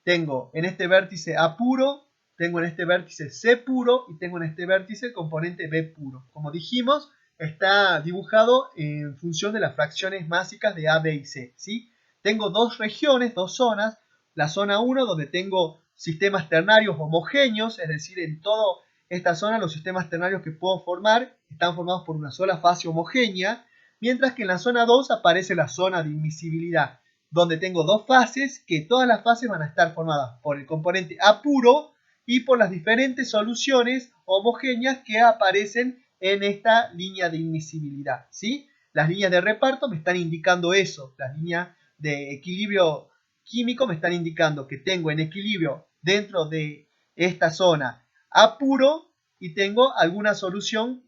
Tengo en este vértice A puro, tengo en este vértice C puro y tengo en este vértice el componente B puro. Como dijimos, está dibujado en función de las fracciones másicas de A, B y C, ¿sí? Tengo dos regiones, dos zonas. La zona 1, donde tengo sistemas ternarios homogéneos, es decir, en toda esta zona los sistemas ternarios que puedo formar están formados por una sola fase homogénea, mientras que en la zona 2 aparece la zona de admisibilidad, donde tengo dos fases, que todas las fases van a estar formadas por el componente A puro y por las diferentes soluciones homogéneas que aparecen en esta línea de admisibilidad, ¿sí? Las líneas de reparto me están indicando eso, las líneas de equilibrio químico me están indicando que tengo en equilibrio dentro de esta zona A puro y tengo alguna solución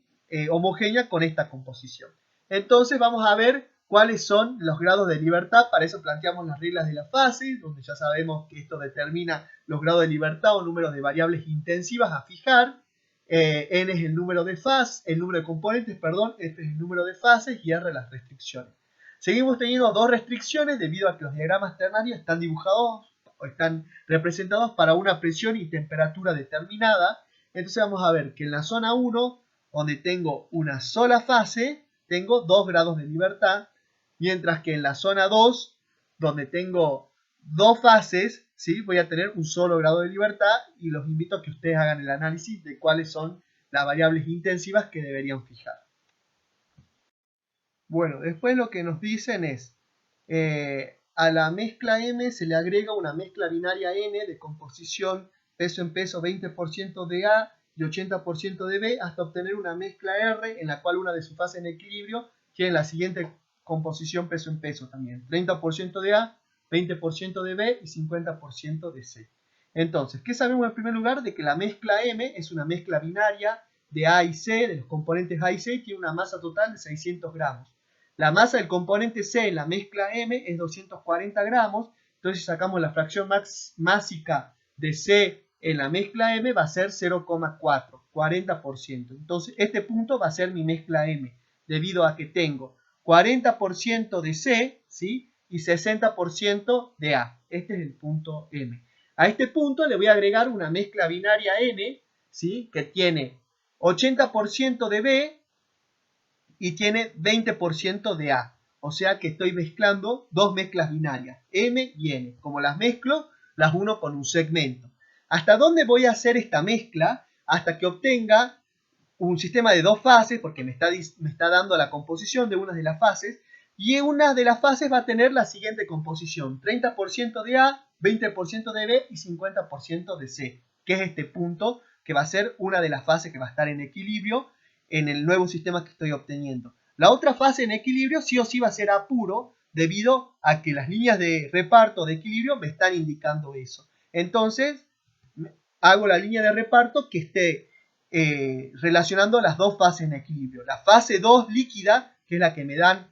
homogénea con esta composición. Entonces vamos a ver cuáles son los grados de libertad. Para eso planteamos las reglas de la fase, donde ya sabemos que esto determina los grados de libertad o número de variables intensivas a fijar. N es el número de fases, el número de componentes, perdón, F es el número de fases y R las restricciones. Seguimos teniendo dos restricciones debido a que los diagramas ternarios están dibujados o están representados para una presión y temperatura determinada. Entonces vamos a ver que en la zona 1, donde tengo una sola fase, tengo 2 grados de libertad, mientras que en la zona 2, donde tengo dos fases, ¿sí?, voy a tener un solo grado de libertad, y los invito a que ustedes hagan el análisis de cuáles son las variables intensivas que deberían fijar. Bueno, después lo que nos dicen es, a la mezcla M se le agrega una mezcla binaria N de composición peso en peso 20% de A y 80% de B hasta obtener una mezcla R en la cual una de sus fases en equilibrio tiene la siguiente composición peso en peso también. 30% de A, 20% de B y 50% de C. Entonces, ¿qué sabemos en primer lugar? De que la mezcla M es una mezcla binaria de A y C, de los componentes A y C, y tiene una masa total de 600 gramos. La masa del componente C en la mezcla M es 240 gramos, entonces si sacamos la fracción másica de C en la mezcla M va a ser 0,4, 40%. Entonces este punto va a ser mi mezcla M, debido a que tengo 40% de C, ¿sí?, y 60% de A. Este es el punto M. A este punto le voy a agregar una mezcla binaria N, ¿sí?, que tiene 80% de B y tiene 20% de A. O sea que estoy mezclando dos mezclas binarias, M y N. Como las mezclo, las uno con un segmento. ¿Hasta dónde voy a hacer esta mezcla? Hasta que obtenga un sistema de dos fases, porque me está dando la composición de una de las fases, y una de las fases va a tener la siguiente composición: 30% de A 20% de B y 50% de C, que es este punto que va a ser una de las fases que va a estar en equilibrio en el nuevo sistema que estoy obteniendo. La otra fase en equilibrio sí o sí va a ser A puro, debido a que las líneas de reparto de equilibrio me están indicando eso. Entonces, hago la línea de reparto que esté relacionando las dos fases en equilibrio. La fase 2 líquida, que es la que me dan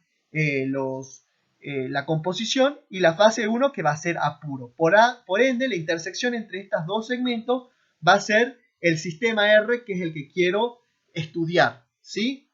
la composición, y la fase 1 que va a ser A puro. Por ende, la intersección entre estos dos segmentos va a ser el sistema R, que es el que quiero estudiar, ¿sí?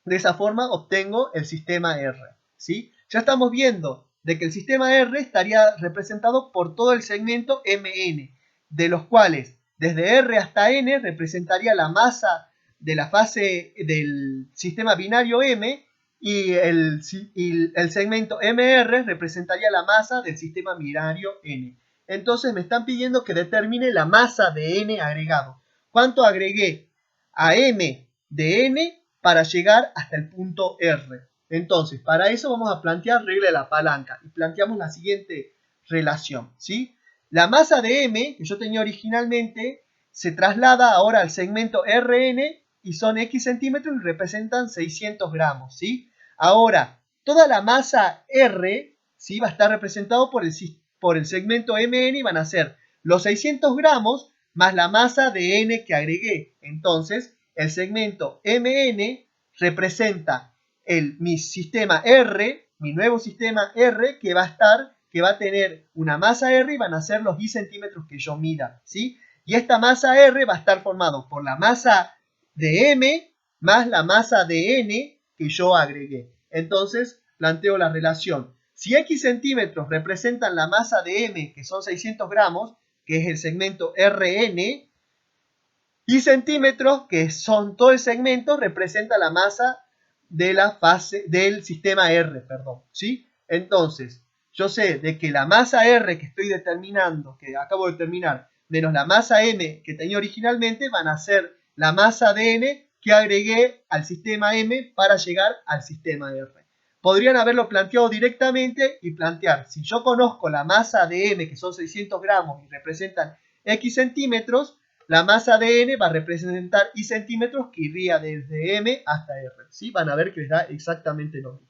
De esa forma obtengo el sistema R, ¿sí? Ya estamos viendo de que el sistema R estaría representado por todo el segmento MN, de los cuales desde R hasta N representaría la masa de la fase del sistema binario M y el segmento MR representaría la masa del sistema binario N. Entonces me están pidiendo que determine la masa de N agregado. ¿Cuánto agregué a M de N para llegar hasta el punto R? Entonces, para eso vamos a plantear regla de la palanca y planteamos la siguiente relación, ¿sí? La masa de M, que yo tenía originalmente, se traslada ahora al segmento RN y son X centímetros y representan 600 gramos, ¿sí? Ahora, toda la masa R, ¿sí? Va a estar representado por el segmento MN y van a ser los 600 gramos más la masa de N que agregué. Entonces, el segmento MN representa mi sistema R, mi nuevo sistema R, que va a tener una masa R y van a ser los I centímetros que yo mida, ¿sí? Y esta masa R va a estar formado por la masa de M más la masa de N que yo agregué. Entonces, planteo la relación. Si X centímetros representan la masa de M, que son 600 gramos, que es el segmento RN, y centímetros, que son todo el segmento, representa la masa de la fase del sistema R, perdón, ¿sí? Entonces, yo sé de que la masa R que estoy determinando, que acabo de determinar, menos la masa M que tenía originalmente, van a ser la masa de N que agregué al sistema M para llegar al sistema R. Podrían haberlo planteado directamente y plantear, si yo conozco la masa de M, que son 600 gramos y representan X centímetros, la masa de N va a representar I centímetros que iría desde M hasta R, ¿sí? Van a ver que les da exactamente lo mismo.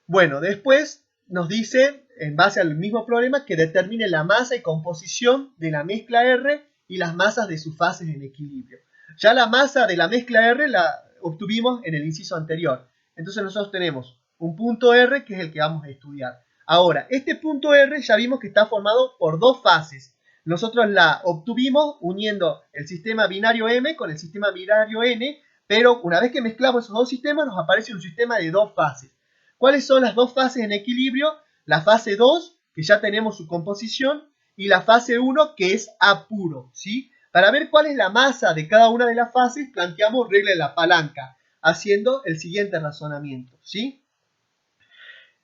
Bueno, después nos dice, en base al mismo problema, que determine la masa y composición de la mezcla R y las masas de sus fases en equilibrio. Ya la masa de la mezcla R la obtuvimos en el inciso anterior. Entonces nosotros tenemos un punto R que es el que vamos a estudiar. Ahora, este punto R ya vimos que está formado por dos fases. Nosotros la obtuvimos uniendo el sistema binario M con el sistema binario N, pero una vez que mezclamos esos dos sistemas nos aparece un sistema de dos fases. ¿Cuáles son las dos fases en equilibrio? La fase 2, que ya tenemos su composición, y la fase 1, que es A puro, ¿sí? Para ver cuál es la masa de cada una de las fases, planteamos regla de la palanca, haciendo el siguiente razonamiento, ¿sí?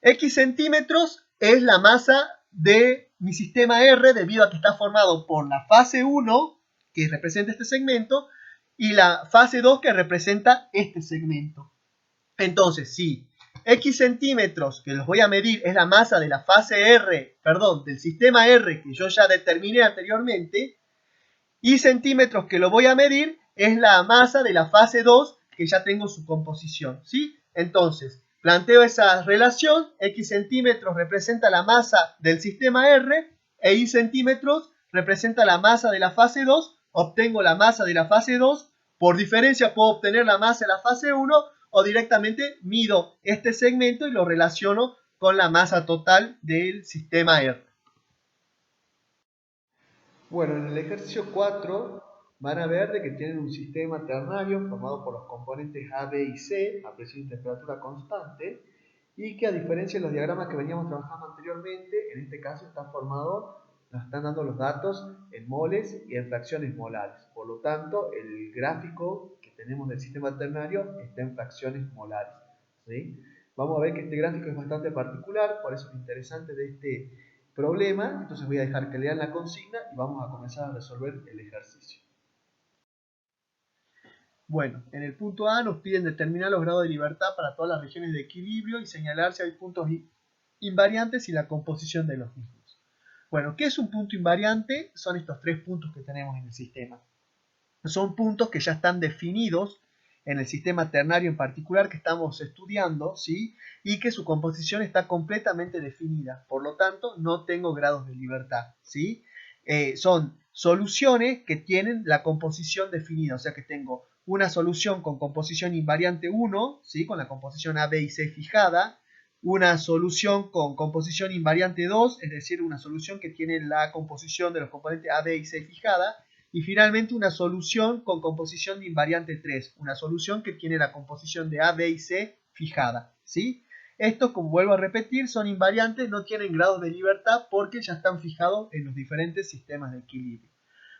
X centímetros es la masa de mi sistema R, debido a que está formado por la fase 1, que representa este segmento, y la fase 2, que representa este segmento. Entonces, si X centímetros, que los voy a medir, es la masa de la fase R, perdón, del sistema R que yo ya determiné anteriormente, y centímetros que lo voy a medir es la masa de la fase 2 que ya tengo su composición, ¿sí? Entonces, planteo esa relación, X centímetros representa la masa del sistema R e Y centímetros representa la masa de la fase 2, obtengo la masa de la fase 2, por diferencia puedo obtener la masa de la fase 1 o directamente mido este segmento y lo relaciono con la masa total del sistema R. Bueno, en el ejercicio 4 van a ver de que tienen un sistema ternario formado por los componentes A, B y C a presión y temperatura constante, y que, a diferencia de los diagramas que veníamos trabajando anteriormente, en este caso está formado, nos están dando los datos en moles y en fracciones molares. Por lo tanto, el gráfico que tenemos del sistema ternario está en fracciones molares, ¿sí? Vamos a ver que este gráfico es bastante particular, por eso es interesante de este problema. Entonces voy a dejar que lean la consigna y vamos a comenzar a resolver el ejercicio. Bueno, en el punto A nos piden determinar los grados de libertad para todas las regiones de equilibrio y señalar si hay puntos invariantes y la composición de los mismos. Bueno, ¿qué es un punto invariante? Son estos tres puntos que tenemos en el sistema. Son puntos que ya están definidos en el sistema ternario en particular que estamos estudiando, ¿sí? Y que su composición está completamente definida. Por lo tanto, no tengo grados de libertad, ¿sí? Son soluciones que tienen la composición definida, o sea que tengo una solución con composición invariante 1, ¿sí? Con la composición A, B y C fijada, una solución con composición invariante 2, es decir, una solución que tiene la composición de los componentes A, B y C fijada, y finalmente una solución con composición de invariante 3, una solución que tiene la composición de A, B y C fijada, ¿sí? Estos, como vuelvo a repetir, son invariantes, no tienen grados de libertad porque ya están fijados en los diferentes sistemas de equilibrio.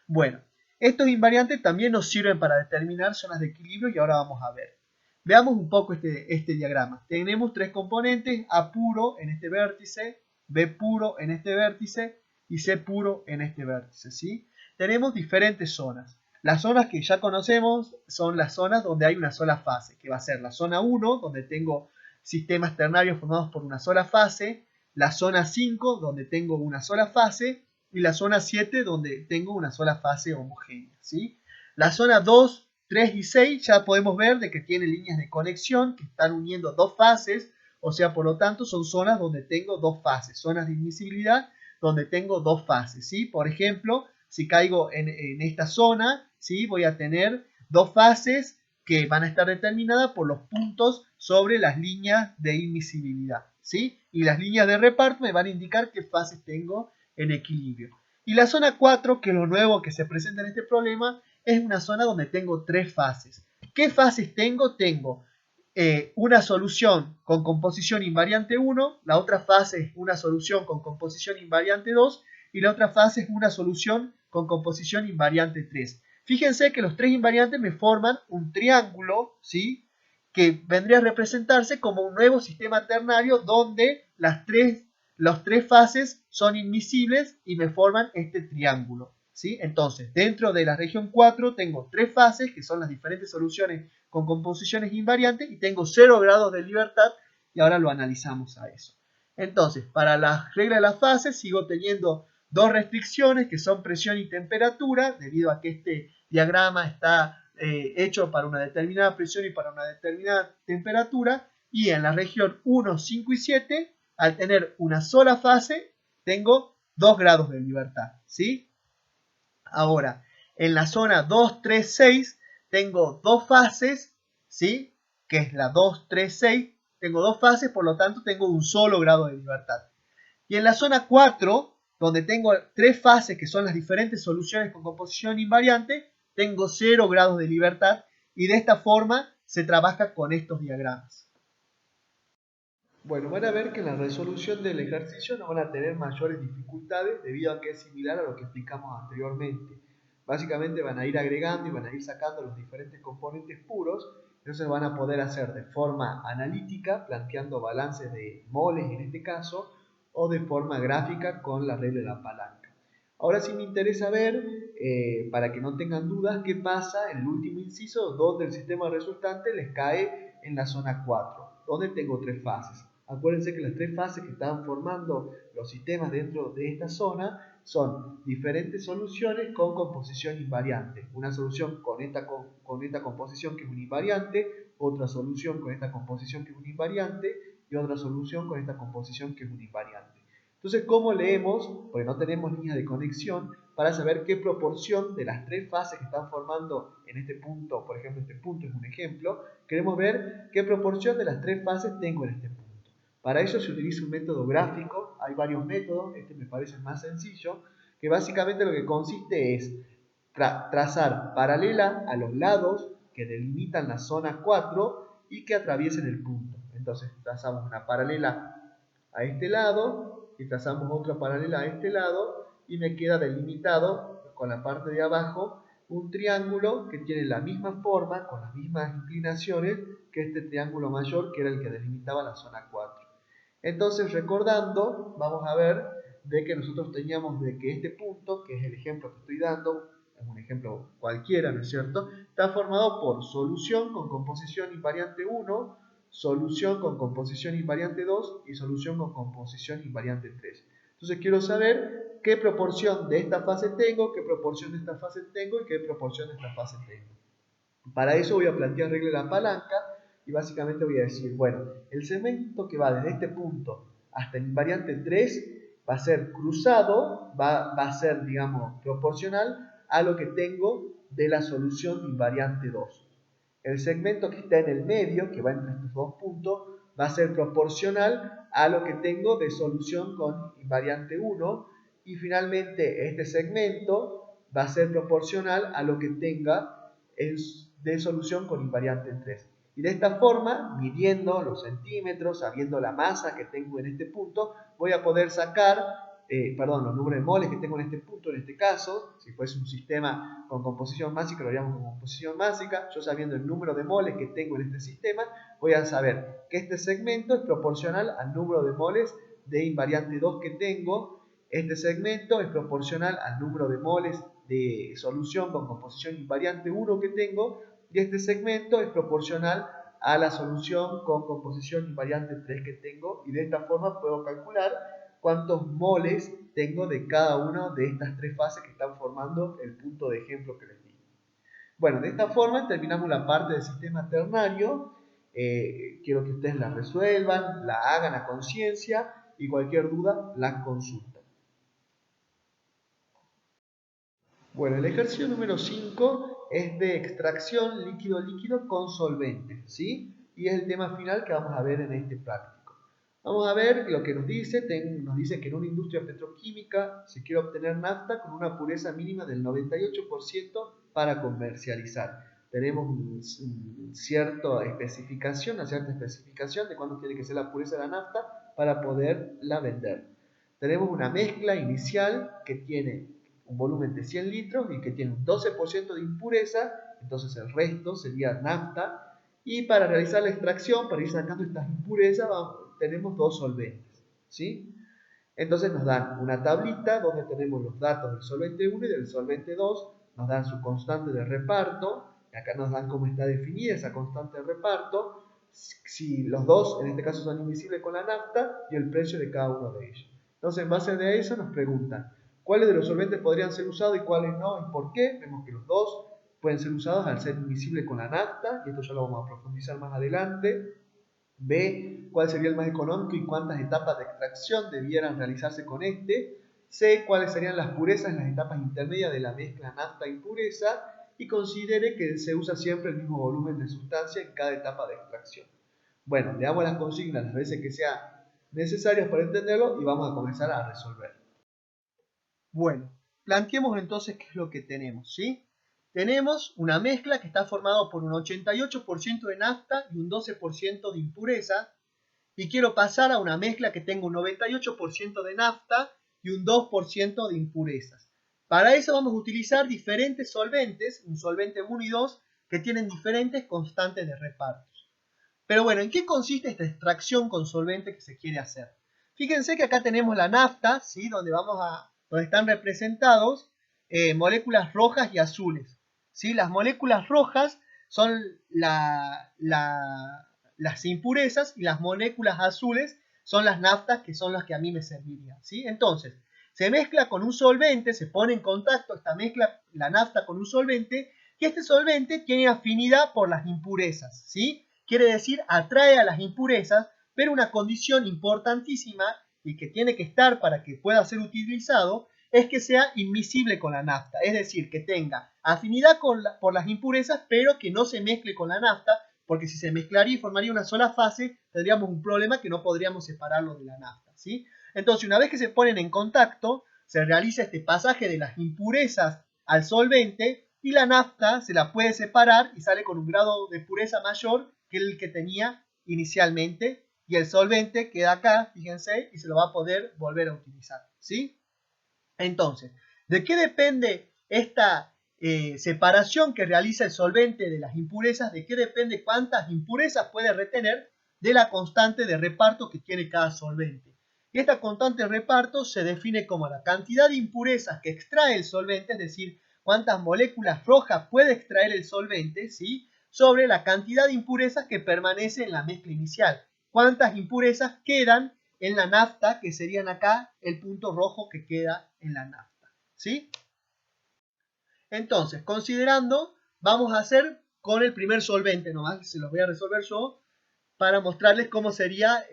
Bueno, estos invariantes también nos sirven para determinar zonas de equilibrio y ahora vamos a ver. Veamos un poco este diagrama. Tenemos tres componentes, A puro en este vértice, B puro en este vértice y C puro en este vértice, ¿sí? Tenemos diferentes zonas. Las zonas que ya conocemos son las zonas donde hay una sola fase, que va a ser la zona 1, donde tengo sistemas ternarios formados por una sola fase, la zona 5, donde tengo una sola fase, y la zona 7, donde tengo una sola fase homogénea, ¿sí? La zona 2, 3 y 6 ya podemos ver de que tiene líneas de conexión que están uniendo dos fases, o sea, por lo tanto, son zonas donde tengo dos fases, zonas de admisibilidad donde tengo dos fases, ¿sí? Por ejemplo, si caigo en esta zona, ¿sí? Voy a tener dos fases que van a estar determinadas por los puntos sobre las líneas de admisibilidad, ¿sí? Y las líneas de reparto me van a indicar qué fases tengo en equilibrio. Y la zona 4, que es lo nuevo que se presenta en este problema, es una zona donde tengo tres fases. ¿Qué fases tengo? Tengo una solución con composición invariante 1, la otra fase es una solución con composición invariante 2 y la otra fase es una solución con composición invariante 3. Fíjense que los tres invariantes me forman un triángulo, ¿sí? Que vendría a representarse como un nuevo sistema ternario donde las tres fases son admisibles y me forman este triángulo, ¿sí? Entonces, dentro de la región 4 tengo tres fases que son las diferentes soluciones con composiciones invariantes y tengo 0 grados de libertad y ahora lo analizamos a eso. Entonces, para la regla de las fases sigo teniendo dos restricciones que son presión y temperatura, debido a que este diagrama está hecho para una determinada presión y para una determinada temperatura, y en la región 1, 5 y 7, al tener una sola fase, tengo 2 grados de libertad, ¿sí? Ahora, en la zona 2, 3, 6, tengo dos fases, ¿sí? Que es la 2, 3, 6, tengo dos fases, por lo tanto tengo un solo grado de libertad. Y en la zona 4, donde tengo tres fases que son las diferentes soluciones con composición invariante, tengo 0 grados de libertad y de esta forma se trabaja con estos diagramas. Bueno, van a ver que en la resolución del ejercicio no van a tener mayores dificultades debido a que es similar a lo que explicamos anteriormente. Básicamente van a ir agregando y van a ir sacando los diferentes componentes puros, entonces van a poder hacer de forma analítica, planteando balances de moles en este caso, o de forma gráfica con la regla de la palanca. Ahora sí me interesa ver, para que no tengan dudas, qué pasa en el último inciso donde el sistema resultante les cae en la zona 4, donde tengo tres fases. Acuérdense que las tres fases que están formando los sistemas dentro de esta zona son diferentes soluciones con composición invariante. Una solución con esta composición que es un invariante, otra solución con esta composición que es un invariante y otra solución con esta composición que es un invariante. Entonces, ¿cómo leemos? Porque no tenemos línea de conexión para saber qué proporción de las tres fases que están formando en este punto, por ejemplo, este punto es un ejemplo, queremos ver qué proporción de las tres fases tengo en este punto. Para ello se utiliza un método gráfico, hay varios métodos, este me parece más sencillo, que básicamente lo que consiste es trazar paralela a los lados que delimitan la zona 4 y que atraviesen el punto. Entonces trazamos una paralela a este lado y trazamos otra paralela a este lado y me queda delimitado con la parte de abajo un triángulo que tiene la misma forma, con las mismas inclinaciones que este triángulo mayor que era el que delimitaba la zona 4. Entonces, recordando, vamos a ver de que nosotros teníamos de que este punto, que es el ejemplo que estoy dando, es un ejemplo cualquiera, ¿no es cierto? Está formado por solución con composición invariante 1, solución con composición invariante 2 y solución con composición invariante 3. Entonces quiero saber qué proporción de esta fase tengo, qué proporción de esta fase tengo y qué proporción de esta fase tengo. Para eso voy a plantear regla de la palanca y básicamente voy a decir, bueno, el segmento que va desde este punto hasta el invariante 3 va a ser cruzado, va a ser, digamos, proporcional a lo que tengo de la solución invariante 2. El segmento que está en el medio, que va entre estos dos puntos, va a ser proporcional a lo que tengo de solución con invariante 1. Y finalmente este segmento va a ser proporcional a lo que tenga de solución con invariante 3. Y de esta forma, midiendo los centímetros, sabiendo la masa que tengo en este punto, voy a poder sacar los números de moles que tengo en este punto, en este caso. Si fuese un sistema con composición másica, lo haríamos con composición másica. Yo sabiendo el número de moles que tengo en este sistema, voy a saber que este segmento es proporcional al número de moles de invariante 2 que tengo. Este segmento es proporcional al número de moles de solución con composición invariante 1 que tengo, y este segmento es proporcional a la solución con composición invariante 3 que tengo, y de esta forma puedo calcular cuántos moles tengo de cada una de estas tres fases que están formando el punto de ejemplo que les di. Bueno, de esta forma terminamos la parte del sistema ternario. Quiero que ustedes la resuelvan, la hagan a conciencia y cualquier duda la consultan. Bueno, el ejercicio número 5 es de extracción líquido-líquido con solvente, ¿sí? Y es el tema final que vamos a ver en este práctico. Vamos a ver lo que nos dice. Nos dice que en una industria petroquímica se quiere obtener nafta con una pureza mínima del 98% para comercializar. Tenemos una cierta especificación de cuánto tiene que ser la pureza de la nafta para poderla vender. Tenemos una mezcla inicial que tiene un volumen de 100 litros y que tiene un 12% de impureza, entonces el resto sería nafta. Y para realizar la extracción, para ir sacando estas impurezas, tenemos dos solventes, ¿sí? Entonces nos dan una tablita donde tenemos los datos del solvente 1 y del solvente 2, nos dan su constante de reparto, y acá nos dan cómo está definida esa constante de reparto, si los dos en este caso son invisibles con la nafta, y el precio de cada uno de ellos. Entonces en base a eso nos preguntan cuáles de los solventes podrían ser usados y cuáles no, y por qué. Vemos que los dos pueden ser usados al ser invisibles con la nafta, y esto ya lo vamos a profundizar más adelante. B, cuál sería el más económico y cuántas etapas de extracción debieran realizarse con este. C, cuáles serían las purezas en las etapas intermedias de la mezcla nafta-impureza, y considere que se usa siempre el mismo volumen de sustancia en cada etapa de extracción. Bueno, le damos las consignas las veces que sean necesarias para entenderlo y vamos a comenzar a resolver. Bueno, planteemos entonces qué es lo que tenemos, ¿sí? Tenemos una mezcla que está formada por un 88% de nafta y un 12% de impureza, y quiero pasar a una mezcla que tenga un 98% de nafta y un 2% de impurezas. Para eso vamos a utilizar diferentes solventes, un solvente 1 y 2, que tienen diferentes constantes de reparto. Pero bueno, ¿en qué consiste esta extracción con solvente que se quiere hacer? Fíjense que acá tenemos la nafta, ¿sí? Donde están representados moléculas rojas y azules, ¿sí? Las moléculas rojas son las impurezas, y las moléculas azules son las naftas, que son las que a mí me servirían, ¿sí? Entonces, se mezcla con un solvente, se pone en contacto esta mezcla, la nafta, con un solvente, y este solvente tiene afinidad por las impurezas, ¿sí? Quiere decir, atrae a las impurezas, pero una condición importantísima y que tiene que estar para que pueda ser utilizado es que sea inmiscible con la nafta, es decir, que tenga afinidad por las impurezas, pero que no se mezcle con la nafta, porque si se mezclaría y formaría una sola fase, tendríamos un problema que no podríamos separarlo de la nafta, ¿sí? Entonces, una vez que se ponen en contacto, se realiza este pasaje de las impurezas al solvente, y la nafta se la puede separar y sale con un grado de pureza mayor que el que tenía inicialmente, y el solvente queda acá, fíjense, y se lo va a poder volver a utilizar, ¿sí? Entonces, ¿de qué depende esta separación que realiza el solvente de las impurezas? ¿De qué depende cuántas impurezas puede retener? De la constante de reparto que tiene cada solvente. Y esta constante de reparto se define como la cantidad de impurezas que extrae el solvente, es decir, cuántas moléculas rojas puede extraer el solvente, ¿sí? sobre la cantidad de impurezas que permanece en la mezcla inicial. ¿Cuántas impurezas quedan en la nafta, que serían acá el punto rojo que queda en la nafta? ¿Sí? Entonces, considerando, vamos a hacer con el primer solvente nomás, se los voy a resolver yo, para mostrarles cómo sería,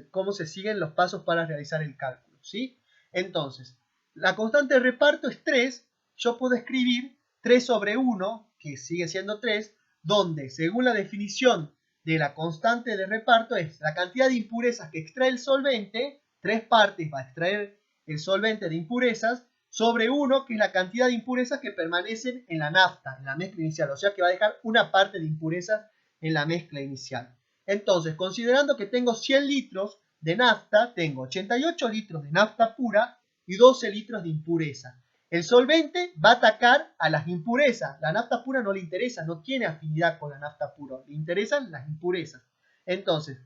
cómo se siguen los pasos para realizar el cálculo, ¿sí? Entonces, la constante de reparto es 3, yo puedo escribir 3 sobre 1, que sigue siendo 3, donde, según la definición de la constante de reparto, es la cantidad de impurezas que extrae el solvente, 3 partes va a extraer el solvente de impurezas, sobre 1, que es la cantidad de impurezas que permanecen en la nafta, en la mezcla inicial, o sea que va a dejar una parte de impurezas en la mezcla inicial. Entonces, considerando que tengo 100 litros de nafta, tengo 88 litros de nafta pura y 12 litros de impureza. El solvente va a atacar a las impurezas. La nafta pura no le interesa, no tiene afinidad con la nafta pura, le interesan las impurezas. Entonces,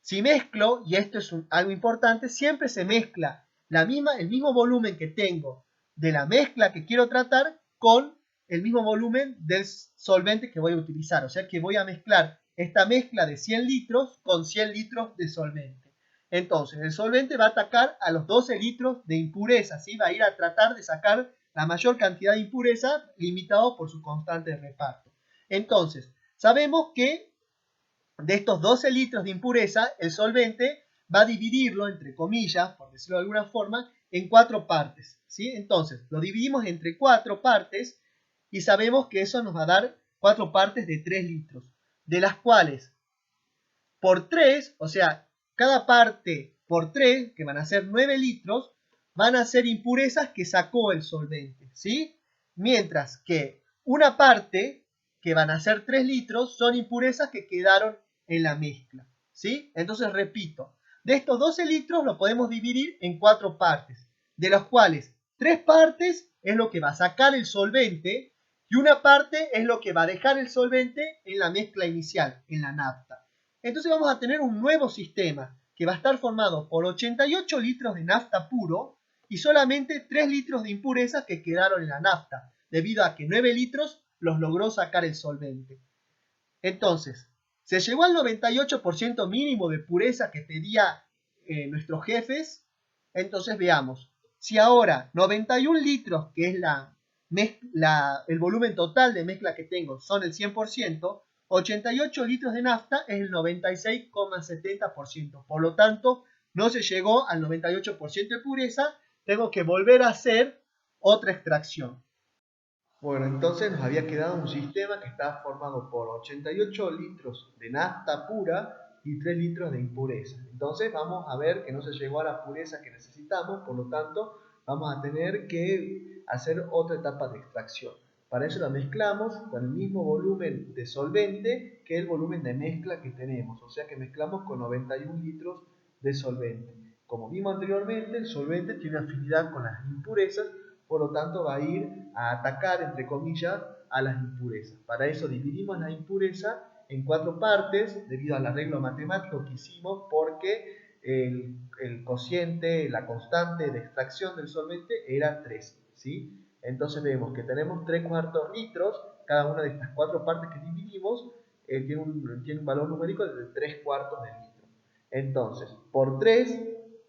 si mezclo, y esto es algo importante, siempre se mezcla el mismo volumen que tengo de la mezcla que quiero tratar con el mismo volumen del solvente que voy a utilizar. O sea que voy a mezclar esta mezcla de 100 litros con 100 litros de solvente. Entonces, el solvente va a atacar a los 12 litros de impureza, ¿sí? Va a ir a tratar de sacar la mayor cantidad de impureza limitado por su constante de reparto. Entonces, sabemos que de estos 12 litros de impureza, el solvente va a dividirlo, entre comillas, por decirlo de alguna forma, en 4 partes, ¿sí? Entonces, lo dividimos entre 4 partes y sabemos que eso nos va a dar 4 partes de 3 litros, de las cuales por 3, o sea, cada parte por 3, que van a ser 9 litros, van a ser impurezas que sacó el solvente, ¿sí? Mientras que una parte, que van a ser 3 litros, son impurezas que quedaron en la mezcla, ¿sí? Entonces repito, de estos 12 litros lo podemos dividir en 4 partes, de los cuales 3 partes es lo que va a sacar el solvente y una parte es lo que va a dejar el solvente en la mezcla inicial, en la nafta. Entonces vamos a tener un nuevo sistema que va a estar formado por 88 litros de nafta puro y solamente 3 litros de impurezas que quedaron en la nafta, debido a que 9 litros los logró sacar el solvente. Entonces, ¿se llegó al 98% mínimo de pureza que pedía nuestros jefes? Entonces veamos, si ahora 91 litros, que es el volumen total de mezcla que tengo, son el 100%, 88 litros de nafta es el 96,70%. Por lo tanto, no se llegó al 98% de pureza, tengo que volver a hacer otra extracción. Bueno, entonces nos había quedado un sistema que estaba formado por 88 litros de nafta pura y 3 litros de impureza. Entonces vamos a ver que no se llegó a la pureza que necesitamos, por lo tanto vamos a tener que hacer otra etapa de extracción. Para eso la mezclamos con el mismo volumen de solvente que el volumen de mezcla que tenemos, o sea que mezclamos con 91 litros de solvente. Como vimos anteriormente, el solvente tiene afinidad con las impurezas, por lo tanto va a ir a atacar, entre comillas, a las impurezas. Para eso dividimos la impureza en 4 partes, debido al arreglo matemático que hicimos, porque el cociente, la constante de extracción del solvente era 3, ¿sí? Entonces vemos que tenemos 3 cuartos litros, cada una de estas 4 partes que dividimos tiene un valor numérico de 3 cuartos de litro. Entonces, por 3,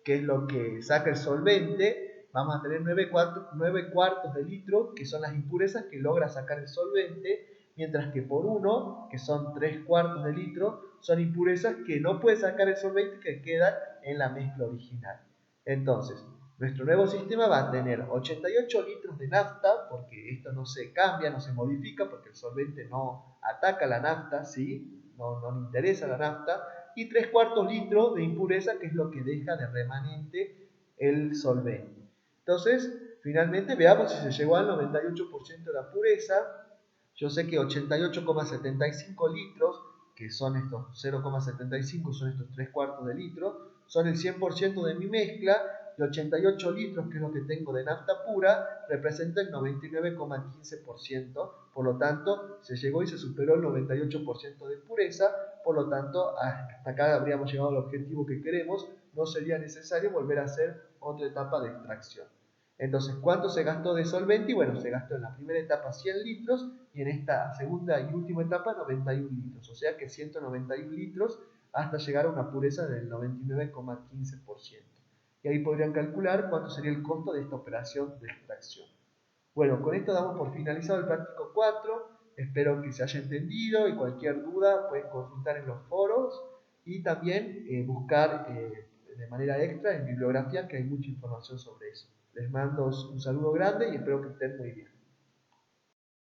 que es lo que saca el solvente, vamos a tener 9 cuartos de litro, que son las impurezas que logra sacar el solvente, mientras que por 1, que son 3 cuartos de litro, son impurezas que no puede sacar el solvente, que quedan en la mezcla original. Entonces, nuestro nuevo sistema va a tener 88 litros de nafta, porque esto no se cambia, no se modifica, porque el solvente no ataca la nafta, ¿sí? No le interesa la nafta, y 3 cuartos litros de impureza, que es lo que deja de remanente el solvente. Entonces, finalmente veamos si se llegó al 98% de la pureza. Yo sé que 88,75 litros, que son estos 0,75, son estos 3 cuartos de litro, son el 100% de mi mezcla, y 88 litros, que es lo que tengo de nafta pura, representa el 99,15%, por lo tanto, se llegó y se superó el 98% de pureza, por lo tanto, hasta acá habríamos llegado al objetivo que queremos, no sería necesario volver a hacer otra etapa de extracción. Entonces, ¿cuánto se gastó de solvente? Y bueno, se gastó en la primera etapa 100 litros y en esta segunda y última etapa 91 litros, o sea que 191 litros hasta llegar a una pureza del 99,15%. Y ahí podrían calcular cuánto sería el costo de esta operación de extracción. Bueno, con esto damos por finalizado el práctico 4. Espero que se haya entendido y cualquier duda pueden consultar en los foros y también buscar de manera extra en bibliografía, que hay mucha información sobre eso. Les mando un saludo grande y espero que estén muy bien.